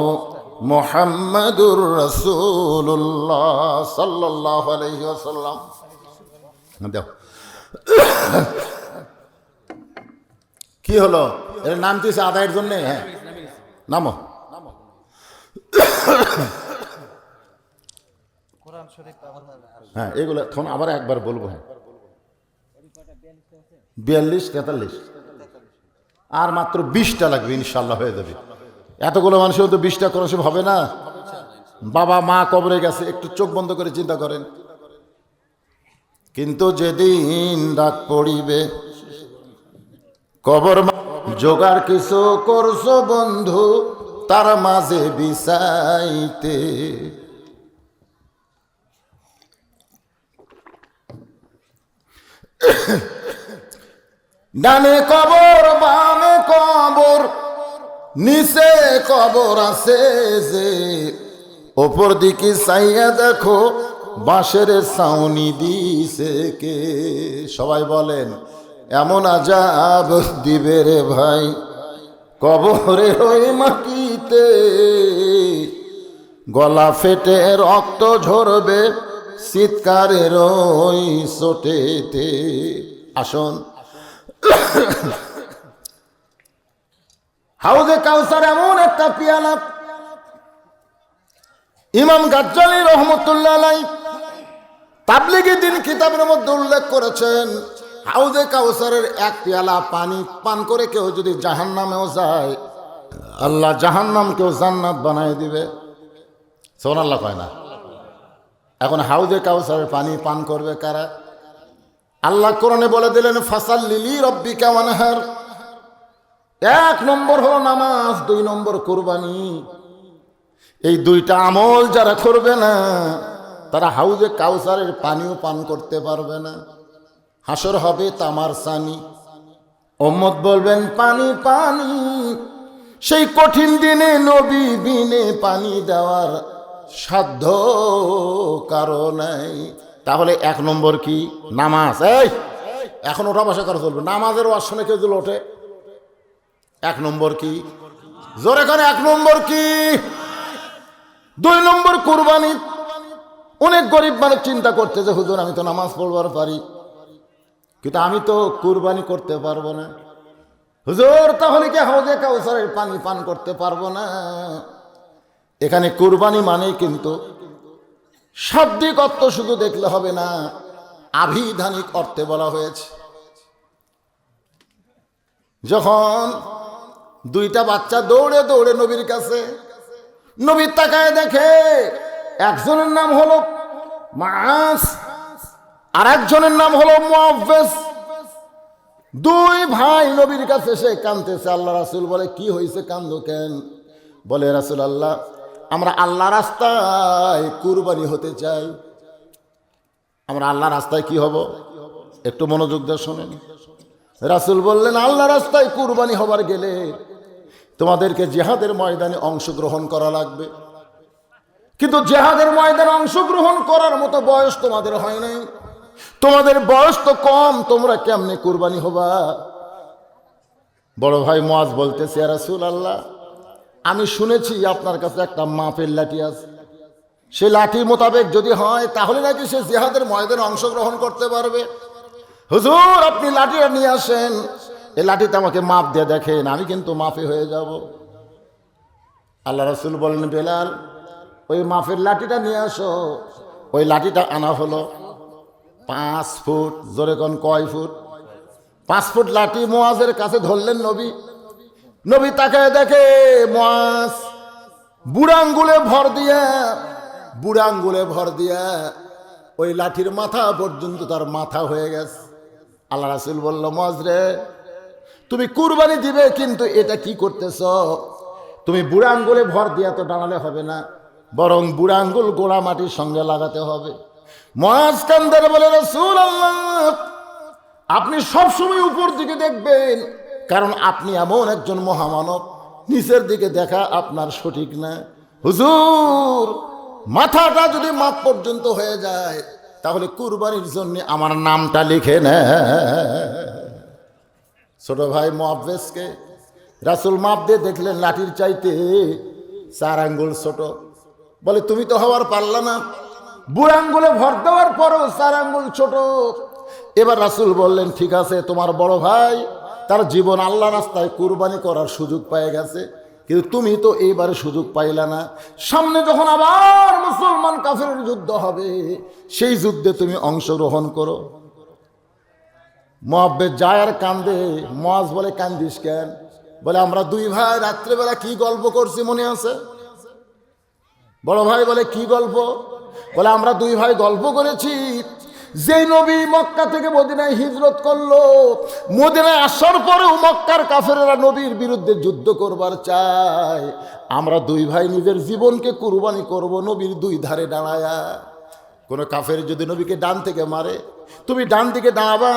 মুহাম্মাদুর রাসূলুল্লাহ সাল্লাল্লাহু আলাইহি ওয়াসাল্লাম। দাও কি হলো? এর নাম দিয়েছে আদায়ের জন্য। হ্যাঁ নামো। কোরআন হ্যাঁ এগুলো এখন আবার একবার বলবো। হ্যাঁ 42 43 আর মাত্র 20টা লাগবে, ইনশাল্লাহ হয়ে যাবে। এতগুলো মানুষের তো 20টা কোরআন হবে না। বাবা মা কবরে গেছে, একটু চোখ বন্ধ করে চিন্তা করেন। কিন্তু যেদিন ডাক পড়িবে কবর, জোগাড় কিছু করছো বন্ধু তার মাঝে বিছাইতে। ডানে কবর বামে কবর নিচে কবর আছে যে, ওপর দিকে চাইয়া দেখো বাঁশের ছাউনি দিছে কে। সবাই বলেন এমন আজাব দিবে রে ভাই কবরে ওই মাটিতে, গলা ফেটে রক্ত ঝরবে চিৎকারের ওই চোটেতে। আসুন, হাউজে কাউসার এমন একটা পিয়ালা, ইমাম গাজ্জালী রহমতুল্লাহ আলাইহি তাবলীগী দ্বীন কিতাবের মধ্যে উল্লেখ করেছেন, হাউজে কাউসারের এক পেয়ালা পানি পান করে কেউ যদি জাহান্নামেও যায়, আল্লাহ জাহান্নামকেও জান্নাত বানায় দিবে। সুবহানাল্লাহ কয় না? এখন হাউজে কাউসারের পানি পান করবে কারা? আল্লাহ কোরআনে বলে দিলেন ফাসাল্লি লিরাব্বিকা ওয়ানহার। 1 নম্বর হলো নামাজ, 2 নম্বর কুরবানি। এই 2টা আমল যারা করবে না তারা হাউজে কাউসারের পানিও পান করতে পারবে না। হাসর হবে তামার সানি, উম্মত বলবেন পানি পানি। সেই কঠিন দিনে নবী বিনে পানি দেওয়ার সাধ্য কারো নাই। তাহলে 1 নম্বর কি? নামাজ। এই এখন ওঠা বসা করে চলবে, নামাজের ওয়াজ শুনে কেউ যদি ওঠে। 1 নম্বর কি? জোরে করে 1 নম্বর কি? 2 নম্বর কুরবানি। অনেক গরিব মানুষ চিন্তা করতে যে হুজুর আমি তো নামাজ পড়বার পারি, কিন্তু আমি তো কুরবানি করতে পারবো না। হুজুর তাহলে কি হাউজে কাউসারের পানি পান করতে পারবো না? এখানে কুরবানি মানে কিন্তু শাব্দিক অর্থ শুধু দেখলে হবে না, আভিধানিক অর্থে বলা হয়েছে। যখন 2টা বাচ্চা দৌড়ে দৌড়ে নবীর কাছে, নবী তাকায় দেখে একজনের নাম হলো মাআস আর একজনের নাম হলো মুআফফিস। 2 ভাই নবীর কাছে সে কাঁদতেছে। আল্লাহ রাসূল বলে কি হয়েছে, কান্দো কেন? বলে রাসূলুল্লাহ আমরা আল্লাহ রাস্তায় কুরবানি হতে চাই। আমরা আল্লাহ রাস্তায় কি হব? একটু মনোযোগ দিয়ে শোনেন। রাসূল বললেন আল্লাহ রাস্তায় কুরবানি হবার গেলে তোমাদেরকে জিহাদের ময়দানে অংশগ্রহণ করা লাগবে, কিন্তু জিহাদের ময়দানে অংশগ্রহণ করার মতো বয়স তোমাদের হয় নাই, তোমাদের বয়স তো কম, তোমরা কেমনে কুরবানি হবা? বড় ভাই মুআজ বলতেছে ইয়া রাসূলুল্লাহ আমি শুনেছি আপনার কাছে একটা মাপের লাঠি আছে, সে লাঠি মোতাবেক যদি হয় তাহলে নাকি সে জিহাদের ময়দানে অংশগ্রহণ করতে পারবে। হুজুর আপনি লাঠিটা নিয়ে আসেন, এই লাঠিতে আমাকে মাপ দিয়ে দেখেন, আমি কিন্তু মাপে হয়ে যাব। আল্লাহ রাসূল বললেন বেলাল ওই মাপের লাঠিটা নিয়ে আসো। ওই লাঠিটা আনা হলো 5 ফুট। জোরে কোন কয় ফুট? 5 ফুট লাঠি মুআজের কাছে ধরলেন নবী। নবী তাকায় দেখে মুআজ বুড়া আঙ্গুলে ভর দিয়া ওই লাঠির মাথা পর্যন্ত তার মাথা হয়ে গেছে। আল্লাহ রাসূল বলল মুআজ রে তুমি কুরবানি দিবে, কিন্তু এটা কি করতেছ? তুমি বুড়া আঙ্গুলে ভর দিয়া তো দাঁড়ালে হবে না, বরং বুড়া আঙ্গুল গোড়া মাটির সঙ্গে লাগাতে হবে। মুআজ কান্দারে বলে রাসূলুল্লাহ আপনি সবসময় উপর দিকে দেখবেন, কারণ আপনি এমন একজন মহামানব, নিচের দিকে দেখা আপনার সঠিক না। হুজুর মাথাটা যদি মাপ পর্যন্ত হয়ে যায় তাহলে কুরবানির জন্য আমার নামটা লিখে নেয়। ছোট ভাই মুআফফিসকে রাসূল মাপ দিয়ে দেখলেন লাঠির চাইতে 4 আঙ্গুল ছোট। বলে তুমি তো হওয়ার পারলা না, বুড়া আঙ্গুলে ভর দেওয়ার পরও 4 আঙ্গুল ছোট। এবার রাসূল বললেন ঠিক আছে, তোমার বড় ভাই তার জীবন আল্লাহ রাস্তায় কুরবানি করার সুযোগ পেয়ে গেছে, কিন্তু তুমি তো এইবারে সুযোগ পাইলা না। সামনে যখন আবার মুসলমান কাফেরের যুদ্ধ হবে, সেই যুদ্ধে তুমি অংশগ্রহণ করো। মুআব্বিদ যায় আর কান্দে। মুআজ বলে, কান্দিস কেন? বলে, আমরা দুই ভাই রাত্রেবেলা কি গল্প করছি মনে আছে? বড় ভাই বলে, কি গল্প? বলে, আমরা দুই ভাই গল্প করেছি, যেই নবী মক্কা থেকে মদিনায় হিজরত করলো, মদিনায় আসার পরেও মক্কার কাফেরেরা নবীর বিরুদ্ধে যুদ্ধ করবার চায়। আমরা দুই ভাই নিজের জীবনকে কুরবানি করব নবীর দুই ধারে দাঁড়ায়া। কোনো কাফের যদি নবীকে ডান থেকে মারে, তুমি ডান দিকে দাঁড়াবা,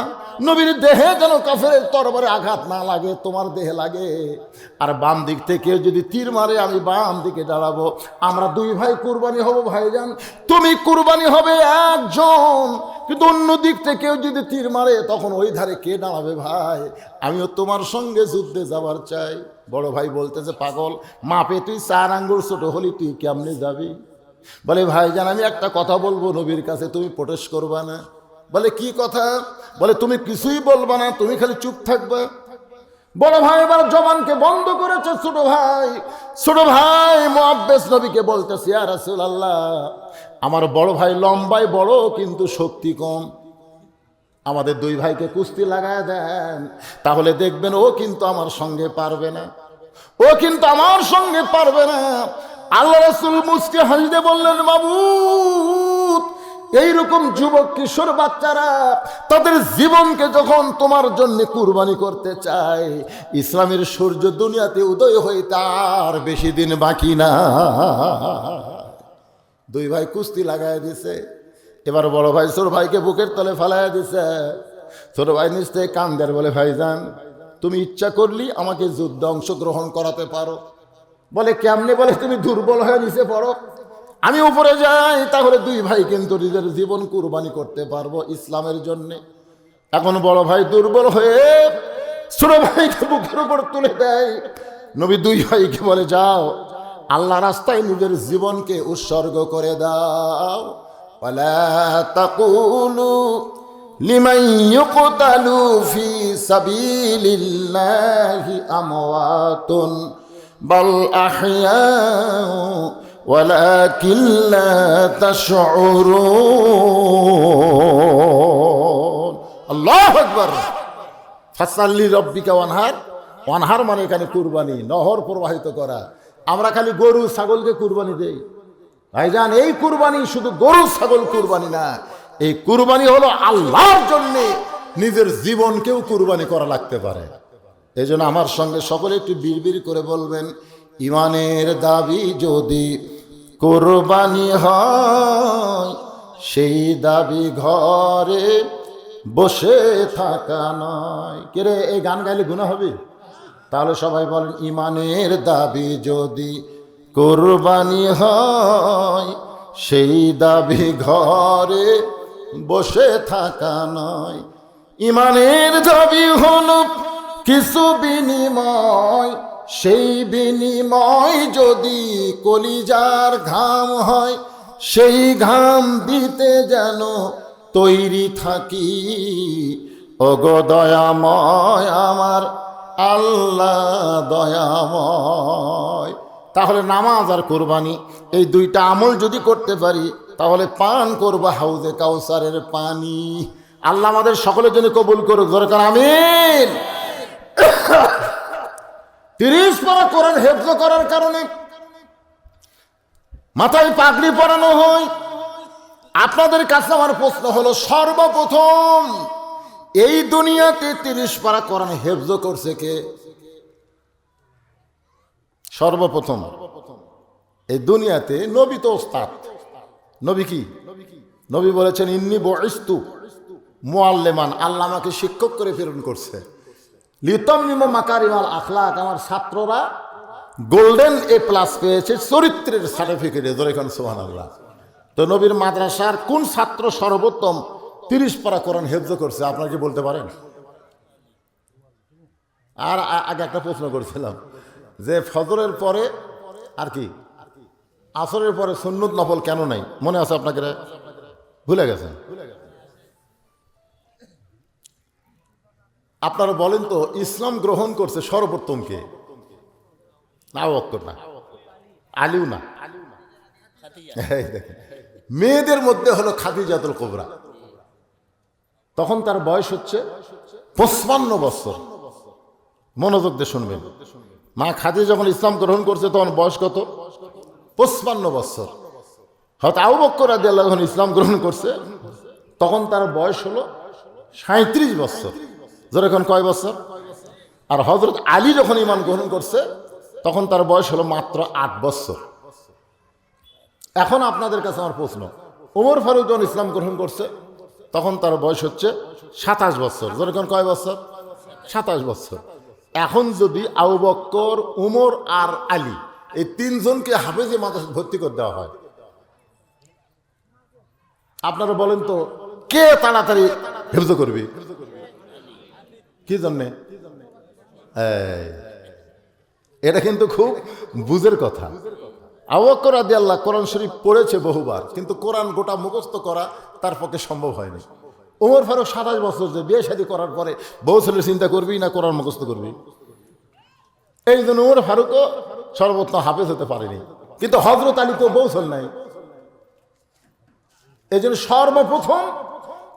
নবীর দেহে যেন কাফেরের তরবারে আঘাত না লাগে, তোমার দেহে লাগে। আর বাম দিক থেকে যদি তীর মারে, আমি বাম দিকে দাঁড়াবো। আমরা দুই ভাই কুরবানি হব ভাইজান। তুমি কুরবানি হবে একজন, কিন্তু অন্য দিক থেকেও যদি তীর মারে, তখন ওই ধারে কে দাঁড়াবে ভাই? আমিও তোমার সঙ্গে যুদ্ধে যাবার চাই। বড় ভাই বলতেছে, পাগল, মাপে তুই 4 আঙ্গুল ছোট হলি, তুই কেমনে যাবি? বলে, ভাইজান আমি একটা কথা বলবো নবীর কাছে, তুমি প্রোটেস্ট করবা না? বলে, কি কথা? বলে, তুমি কিছুই বলবা না, তুমি খালি চুপ থাকবা। বড় ভাই এবার জবানকে বন্ধ করেছে। ছোট ভাই মুআব্বিদ নবীকে বলতেছে, ইয়া রাসূলুল্লাহ, আমার বড় ভাই লম্বায় বড় কিন্তু শক্তি কম, আমাদের দুই ভাইকে কুস্তি লাগায় দেন, তাহলে দেখবেন ও কিন্তু আমার সঙ্গে পারবে না, ও কিন্তু আমার সঙ্গে পারবে না। আল্লাহ রাসূল মুস্কে হাসিয়ে বললেন, মাবুদ, এইরকম যুবক কিশোর বাচ্চারা তাদের জীবনকে যখন তোমার জন্য কুরবানি করতে চায়, ইসলামের সূর্য দুনিয়াতে উদয় হয়ে তার বেশি দিন বাকি না। দুই ভাই কুস্তি লাগায় দিছে। এবার বড় ভাই ছোট ভাইকে বুকের তলে ফালাইয়া দিছে। ছোট ভাই নিজ থেকে কান্দের, বলে, ভাইজান তুমি ইচ্ছা করলি আমাকে যুদ্ধে অংশগ্রহণ করাতে পারো। বলে, কেমনে? বলে, তুমি দুর্বল হয়ে নিচে পড়ো, আমি উপরে যাই, তাহলে দুই ভাই কিন্তু নিজের জীবন কুরবানি করতে পারবো ইসলামের জন্য। এখন বড় ভাই দুর্বল হয়ে ছোট ভাইকে বুকের উপর তুলে দেয়। নবী দুই ভাইকে বলে, যাও আল্লাহ রাস্তায় নিজের জীবনকে উৎসর্গ করে দাও। ওয়ালা তাকুলু লিমান ইউকতালু ফি সাবিলিল্লাহি আমওয়াতুন বাল আহইয়াউ ওয়ালাকিন লা তাশউরুন। আল্লাহু আকবার। ফাসাল্লি রাব্বিকা ওয়ানহার। ওয়ানহার মানে এখানে কুরবানি, নহর প্রবাহিত করা। আমরা খালি গরু ছাগলকে কুরবানি দেই। ভাইজান, এই কুরবানি শুধু গরু ছাগল কুরবানি না, এই কুরবানি হলো আল্লাহর জন্যে নিজের জীবনকেও কুরবানি করা লাগতে পারে। এই জন্য আমার সঙ্গে সকলে একটু বিড়বিড় করে বলবেন, ইমানের দাবি যদি কুরবানি হয়, সেই দাবি ঘরে বসে থাকা নয়। কে রে, এই গান গাইলে গুনাহ হবে? তাহলে সবাই বলেন, ইমানের দাবি যদি কুরবানি হয়, সেই দাবি ঘরে বসে থাকা নয়। ইমানের দাবি হলো কিছু বিনিময়, সেই বিনিময় যদি কলিজার ঘাম হয়, সেই ঘাম দিতে যেন তৈরি থাকি। ওগো দয়াময় আমার আল্লাহ দয়াময়। তাহলে নামাজ আর কোরবানি এই দুইটা আমল যদি করতে পারি, তাহলে পান করবো হাউজে কাউসারের পানি। আল্লাহ আমাদের সকলের জন্য কবুল করুক, দরকার আমিন। 30 পারা কোরআন হেফজ করার কারণে মাথায় পাগড়ি পরানো হয়। আপনাদের কাছে আমার প্রশ্ন হলো, সর্বপ্রথম এই দুনিয়াতে 30 পারা কোরআন হেফজ করছে কে? সর্বপ্রথম এই দুনিয়াতে নবী তো ওস্তাদ। নবী কি? নবী বলেছেন, ইন্নী বুইস্তু মুআল্লিমান, আল্লাহ আমাকে শিক্ষক করে প্রেরণ করছে। লিতাম্মিমা মাকারিমাল আখলাক, আমার ছাত্ররা গোল্ডেন A+ পেয়েছে চরিত্রের সার্টিফিকেটে। ধরে এখন সুবহানাল্লাহ। তো নবীর মাদ্রাসার কোন ছাত্র সর্বোত্তম 30 পারা কোরআন হেফজ করছে? আপনারা কি বলতে পারেন? আর আগে একটা প্রশ্ন করছিলাম যে ফজরের পরে আর কি আসরের পরে সুন্নত নফল কেন নাই? মনে আছে আপনাকে? ভুলে গেছেন? আপনারা বলেন তো, ইসলাম গ্রহণ করছে সর্বোত্তমকে? আবু বকর না, আলীও না। এই দেখেন, মেয়েদের মধ্যে হলো খাদিজাতুল কুবরা। তখন তার বয়স হচ্ছে 55 বছর। মনোযোগ দিয়ে শুনবেন, মা খাদিজা যখন ইসলাম গ্রহণ করছে তখন বয়স কত? 55 বছর। হয়তো আবু বকর রাদিয়াল্লাহু যখন ইসলাম গ্রহণ করছে তখন তার বয়স হলো 37 বছর। যখন কয় বছর? আর হযরত আলী যখন ঈমান গ্রহণ করছে তখন তার বয়স হলো মাত্র 8 বছর। এখন আপনাদের কাছে আমার প্রশ্ন, ওমর ফারুক যখন ইসলাম গ্রহণ করছে তখন তার বয়স হচ্ছে 27 বছর। যখন কয় বছর? 27 বছর। এখন যদি আবু বকর, উমর আর আলী এই তিনজনকে হাফেজে মাদ্রাসায় ভর্তি করে দেওয়া হয়, আপনারা বলেন তো কে তাড়াতাড়ি হেফজ করবে? কি জন্যে? এটা কিন্তু খুব বুঝের কথা। আবু বকর রাদিয়াল্লাহু কোরআন শরীফ পড়েছে বহুবার, কিন্তু কোরআন গোটা মুখস্থ করা তার পক্ষে সম্ভব হয়নি। ওমর ফারুক 27 বছর, যে বিয়ে শাদী করার পরে বউ ছেলে চিন্তা করবি না কোরআন মুখস্থ করবি, এই জন্য ওমর ফারুকও সর্বোত্তম হাফেজ হতে পারেনি। কিন্তু হযরত আলী তো বউ ছেলে নাই, এই জন্য সর্বপ্রথম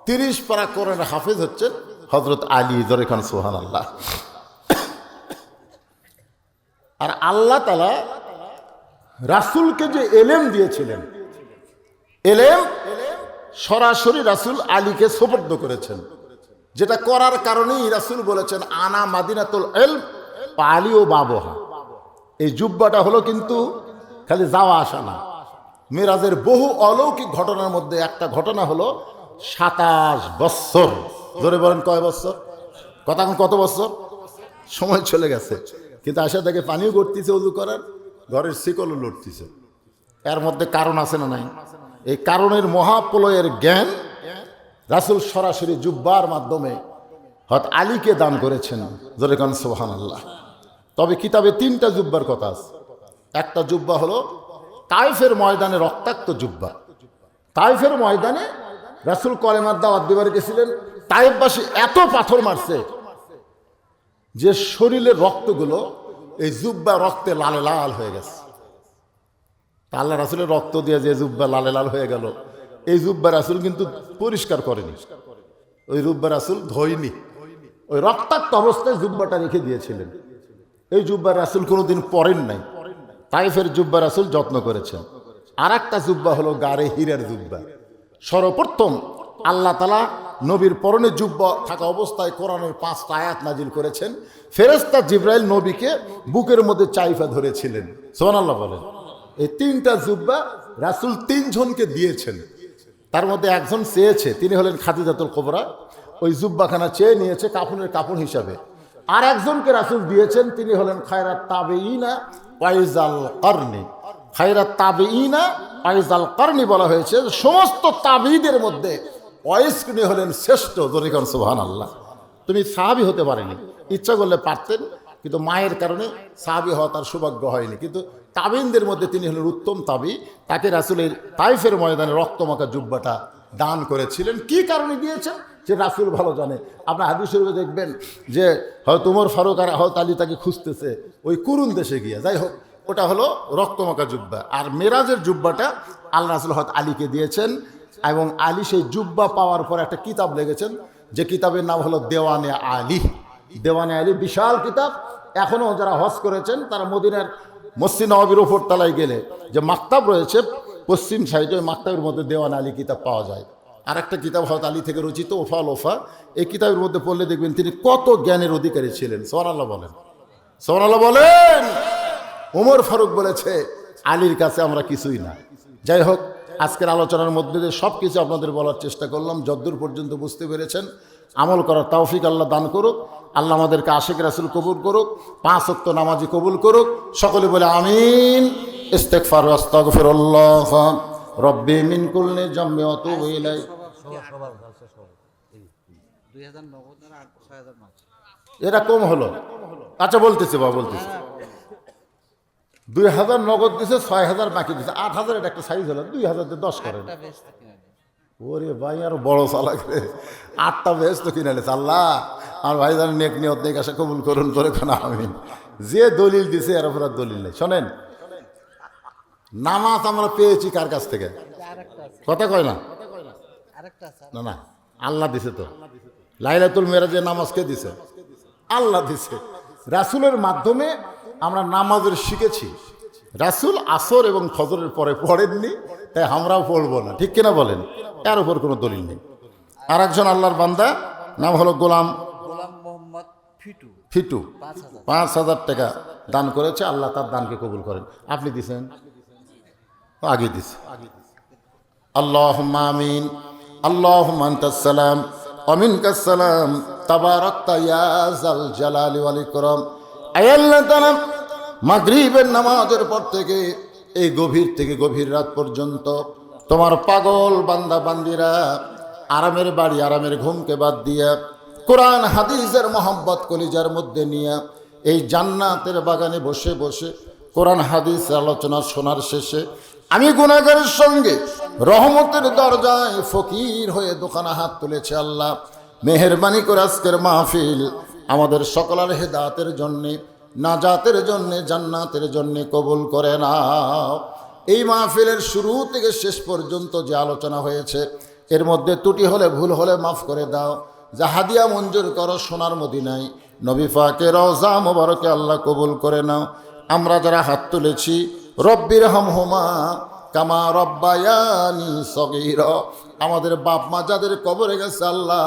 30 পারা কোরআনের হাফেজ হচ্ছেন হযরত আলী। জোরে খান সুবহানাল্লাহ। আর আল্লাহ তাআলা রাসূলকে যে এলেম দিয়েছিলেন, এলেম সরাসরি রাসূল আলীকে সুপর্দ করেছেন, যেটা করার কারণেই রাসূল বলেছেন আনা মাদিনাতুল ইলম ওয়া আলী ও বাবুহা। এই জুব্বাটা হলো কিন্তু খালি যাওয়া আসা না, মেরাজের বহু অলৌকিক ঘটনার মধ্যে একটা ঘটনা হলো 27 বছর। ধরে বলেন কয় বছর? কথা এখন কত বছর? সময় চলে গেছে, কিন্তু আসা থেকে পানিও গড়তিছে ওযু করার, ঘরের শিকলও লড়তিছে। এর মধ্যে কারণ আছে না নাই? এই কারণের মহাপ্রলয়ের জ্ঞান রাসূল সরাসরি জুব্বার মাধ্যমে হযরত আলীকে দান করেছেন। জোরে কান সুবহানাল্লাহ। তবে কিতাবে 3টা জুব্বার কথা আছে। একটা জুব্বা হলো তায়েফের ময়দানে রক্তাক্ত জুব্বা। তায়েফের ময়দানে রাসূল কলেমার দাওয়াত দিবার গেছিলেন, তায়েফবাসী এত পাথর মারছে যে শরীরের রক্তগুলো এই জুব্বা রক্তে লালে লাল হয়ে গেছে। আল্লাহ রাসূলের রক্ত দিয়ে যে জুব্বা লালে লাল হয়ে গেল, এই জুব্বা রাসূল কিন্তু পরিষ্কার করেনি, ওই জুব্বা রাসূল ধোয়নি, ওই রক্তাক্ত অবস্থায় জুব্বাটা রেখে দিয়েছিলেন। এই জুব্বা রাসূল কোনোদিন পরেন নাই, তায়েফের জুব্বা রাসূল যত্ন করেছেন। আর একটা জুব্বা হলো গারে হীরার জুব্বা। সর্বপ্রথম আল্লাহ তাআলা নবীর পরনে জুব্বা থাকা অবস্থায় কোরআনের 5টা আয়াত নাজিল করেছেন। ফেরেশতা জিবরাইল নবীকে বুকের মধ্যে চাইফা ধরেছিলেন। সুবহানাল্লাহ বলেন। এই 3টা জুব্বা রাসূল 3 জনকে দিয়েছেন, তার মধ্যে একজন চেয়েছে, তিনি হলেন খাদিজাতুল কুবরা। ওই জুব্বাখানা চেয়ে নিয়েছে কাফনের কাপড় হিসাবে। আর একজনকে রাসূল দিয়েছেন, তিনি হলেন খায়রাত তাবেঈনা ওয়াইজাল করনি। খায়রাত তাবেঈনা ওয়াইজাল করনি বলা হয়েছে, সমস্ত তাবেঈদের মধ্যে ওয়াইসকুনি হলেন শ্রেষ্ঠ। জরিকান সুবহানাল্লাহ। তুমি সাহাবী হতে পারেনি, ইচ্ছা করলে পারতেন, কিন্তু মায়ের কারণে সাহাবী হওয়া তার সৌভাগ্য হয়নি। কিন্তু তাবেঈনদের মধ্যে তিনি হলেন উত্তম তাবেঈ। তাকে রাসূলের তায়েফের ময়দানে রক্তমাখা জুব্বাটা দান করেছিলেন। কি কারণে দিয়েছেন সে রাসূল ভালো জানে। আপনার হাদিস শরীফে দেখবেন যে হয়তো ওমর ফারুক আর হযরত আলী তাকে খুঁজতেছে ওই কুরুন দেশে গিয়ে। যাই হোক, ওটা হলো রক্তমাখা জুব্বা। আর মেরাজের জুব্বাটা আল্লাহ রাসূল হযরত আলীকে দিয়েছেন, এবং আলী সেই জুব্বা পাওয়ার পর একটা কিতাব লিখেছেন, যে কিতাবের নাম হলো দেওয়ানে আলী। দেওয়ানে আলী বিশাল কিতাব। এখনও যারা হজ করেছেন তারা মদিনার মসজিদ নববীর উপর তলায় গেলে যে মাকতাব রয়েছে পশ্চিম সাইডে, ওই মাকতাবের মধ্যে দেওয়ানে আলী কিতাব পাওয়া যায়। আর একটা কিতাব হযরত আলী থেকে রচিত ওফা লোফা। এই কিতাবের মধ্যে পড়লে দেখবেন তিনি কত জ্ঞানের অধিকারী ছিলেন। সুবহানাল্লাহ বলেন, সুবহানাল্লাহ বলেন। ওমর ফারুক বলেছে আলীর কাছে আমরা কিছুই না। যাই হোক, আজকের আলোচনার মধ্যে দিয়ে সব কিছু আপনাদের বলার চেষ্টা করলাম। যতদূর পর্যন্ত বুঝতে পেরেছেন আমল করার তৌফিক আল্লাহ দান করুক। আল্লাহ আমাদেরকে আশিক রাসূল কবুল করুক, 5 ওয়াক্ত নামাজি কবুল করুক। সকলে বলে আমিন। ইস্তিগফার ওয়া আস্তাগফিরুল্লাহ রব্বি মিন কুল্লি যামবি ওয়া তুবু ইলাইহি। এটা কম হলো। আচ্ছা বলতেছি বাবা, বলতেছি 2000 নগদ দিছে, 6000 বাকি দিছে, 8000। এটা একটা সাইজ হলো, 2000 দিয়ে 10 করেন। ওরে ভাই আর বড় চালাক রে, 8টা বেশ তো কিনে নিয়েছে। আল্লাহ আমার ভাই জানেন নেক নিয়ত নেক আশা কবুল করুন, করে খানা আমিন। যে দলিল দিছে এর উপর আর দলিল নেই। শোনেন, নামাজ আমরা পেয়েছি কার কাছ থেকে? কথা কয় না, না না, আল্লাহ দিছে। তো লাইলাতুল মেরাজে নামাজ কে দিছে? আল্লাহ দিছে। রাসূলের মাধ্যমে আমরা নামাজের শিখেছি। রাসূল আসর এবং ফজরের পরে পড়েননি, তাই আমরাও পড়বো না। ঠিক কিনা বলেন? এর উপর কোনো দলিল নেই। আর একজন আল্লাহর বান্দা নাম হলো গোলাম মোহাম্মদ ফিটু 5,000 টাকা দান করেছে। আল্লাহ তার দানকে কবুল করেন। আপনি দিছেন? আগে দিছে। আল্লাহুম্মা আমিন। আল্লাহুম্মা আনতাস সালাম ওয়া মিনকাস সালাম তাবারাকতা ইয়া যাল জালালি ওয়াল ইকরাম। আয় আল্লাহ তাআলা, মাগরিবের নামাজের পর থেকে এই গভীর থেকে গভীর রাত পর্যন্ত তোমার পাগল বান্দা বান্দিরা আরামের বাড়ি আরামের ঘুমকে বাদ দিয়া কোরআন হাদিসের মোহাব্বত কলিজার মধ্যে নিয়ে এই জান্নাতের বাগানে বসে বসে কোরআন হাদিস আলোচনা শোনার শেষে আমি গুনাহগারের সঙ্গে রহমতের দরজায় ফকির হয়ে দোকানে হাত তুলেছে। আল্লাহ মেহেরবানি করে আজকের মাহফিল আমাদের সকলের হেদায়েতের জন্যে, নাজাতের জন্যে, জান্নাতের জন্যে কবুল করে নাও। এই মাহফিলের শুরু থেকে শেষ পর্যন্ত যে আলোচনা হয়েছে এর মধ্যে ত্রুটি হলে ভুল হলে মাফ করে দাও। যা হাদিয়া মঞ্জুর করো সোনার মদিনায় নবী পাকের রওজা মোবারকে আল্লাহ কবুল করে নাও। আমরা যারা হাত তুলেছি রব্বির হামহুমা কামা রব্বায়ানি সগীরা, আমাদের বাপ মা যাদের কবরে গেছে আল্লাহ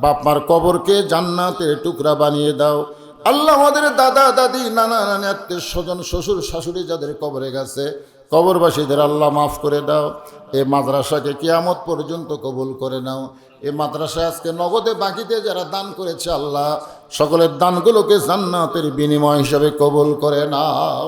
বাপ মার কবরকে জান্নাতের টুকরা বানিয়ে দাও। আল্লাহ আমাদের দাদা দাদি নানা নানি আত্মীয় স্বজন শ্বশুর শাশুড়ি যাদের কবরে গেছে কবরবাসীদের আল্লাহ মাফ করে দাও। এই মাদ্রাসাকে কিয়ামত পর্যন্ত কবুল করে নাও। এই মাদ্রাসায় আজকে নগদে বাকিতে যারা দান করেছে আল্লাহ সকলের দানগুলোকে জান্নাতের বিনিময় হিসাবে কবুল করে নাও।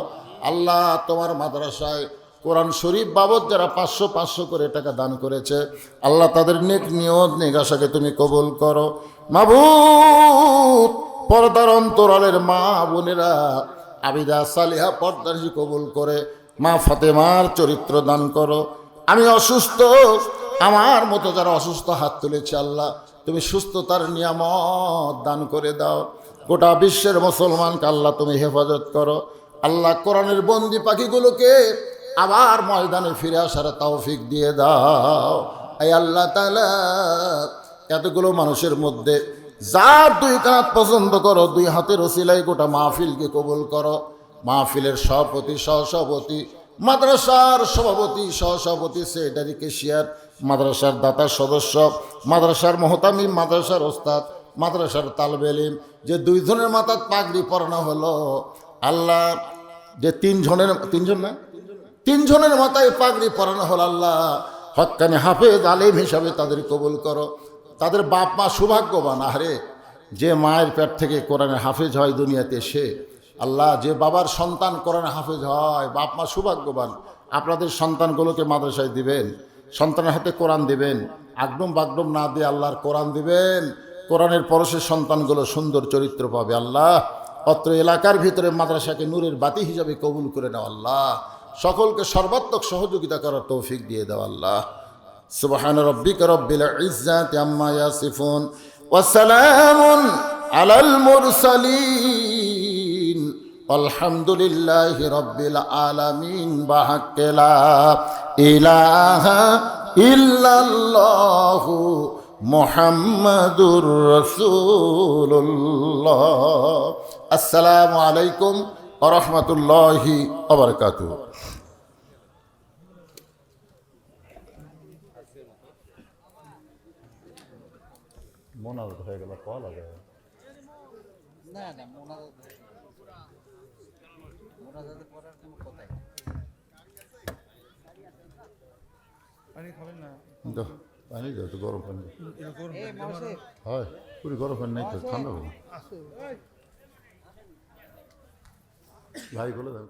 আল্লাহ তোমার মাদ্রাসায় কোরআন শরীফ বাবদ যারা 500 করে টাকা দান করেছে আল্লাহ তাদের নেক নিয়ত নেক আশাকে তুমি কবুল করো। মাবুদ পর্দার অন্তরালের মা বোনেরা আবিদা সালিহা পর্দারজি কবুল করে মা ফাতেমার চরিত্র দান করো। আমি অসুস্থ, আমার মতো যারা অসুস্থ হাত তুলেছে আল্লাহ তুমি সুস্থতার নিয়ামত দান করে দাও। গোটা বিশ্বের মুসলমানকে আল্লাহ তুমি হেফাজত করো। আল্লাহ কোরআনের বন্দি পাখিগুলোকে আবার ময়দানে ফিরে আসার তৌফিক দিয়ে দাও। এই আল্লাহ তাআলা এতগুলো মানুষের মধ্যে যার দুই কাঁধ পছন্দ করো দুই হাতের ওসিলাই গোটা মাহফিলকে কবুল করো। মাহফিলের সভাপতি সহসভাপতি, মাদ্রাসার সভাপতি সহসভাপতি, সেক্রেটারি, কেশিয়ার, মাদ্রাসার দাতা সদস্য, মাদ্রাসার মোহতামিম, মাদ্রাসার ওস্তাদ, মাদ্রাসার তালবে ইলম, যে দুইজনের মাথায় পাগড়ি পরানো হলো আল্লাহ, যে তিনজনের মাথায় পাগড়ি পরানো হলো আল্লাহ হক্কানি হাফেজ আলেম হিসাবে তাদের কবুল করো। তাদের বাপ মা সৌভাগ্যবান। আরে যে মায়ের পেট থেকে কোরআনের হাফেজ হয় দুনিয়াতে সে আল্লাহ, যে বাবার সন্তান কোরআনের হাফেজ হয় বাপ মা সৌভাগ্যবান। আপনাদের সন্তানগুলোকে মাদ্রাসায় দিবেন, সন্তানের হাতে কোরআন দিবেন, আগডম বাগডম না দিয়ে আল্লাহর কোরআন দিবেন। কোরআনের পরশের সন্তানগুলো সুন্দর চরিত্র পাবে আল্লাহ। অত্র এলাকার ভিতরে মাদ্রাসাকে নূরের বাতি হিসাবে কবুল করে নাও আল্লাহ। সকলকে সর্বাত্মক সহযোগিতা করার তৌফিক দিয়ে দাও আল্লাহ। সুবহান রাব্বিকা রাব্বিল ইজ্জাতি আম্মা ইয়াসিফুন ওয়া সালামুন আলাল মুরসালিন আলহামদুলিল্লাহি রাব্বিল আলামিন। বাহাক্কে লা ইলাহা ইল্লাল্লাহু মুহাম্মাদুর রাসূলুল্লাহ। আসসালামু আলাইকুম ওয়া রাহমাতুল্লাহি ওয়া বারাকাতুহু। মোনাজাত হয়ে গেল, কল হবে না না মোনাজাতে পড়ার কোনো কথাই পানি খাবেন না? পানি দাও তো, গরম পানি এই মাসে হয় পুরো গরম পানি নাই তো, ঠান্ডা হবে ভাই বলে দেন।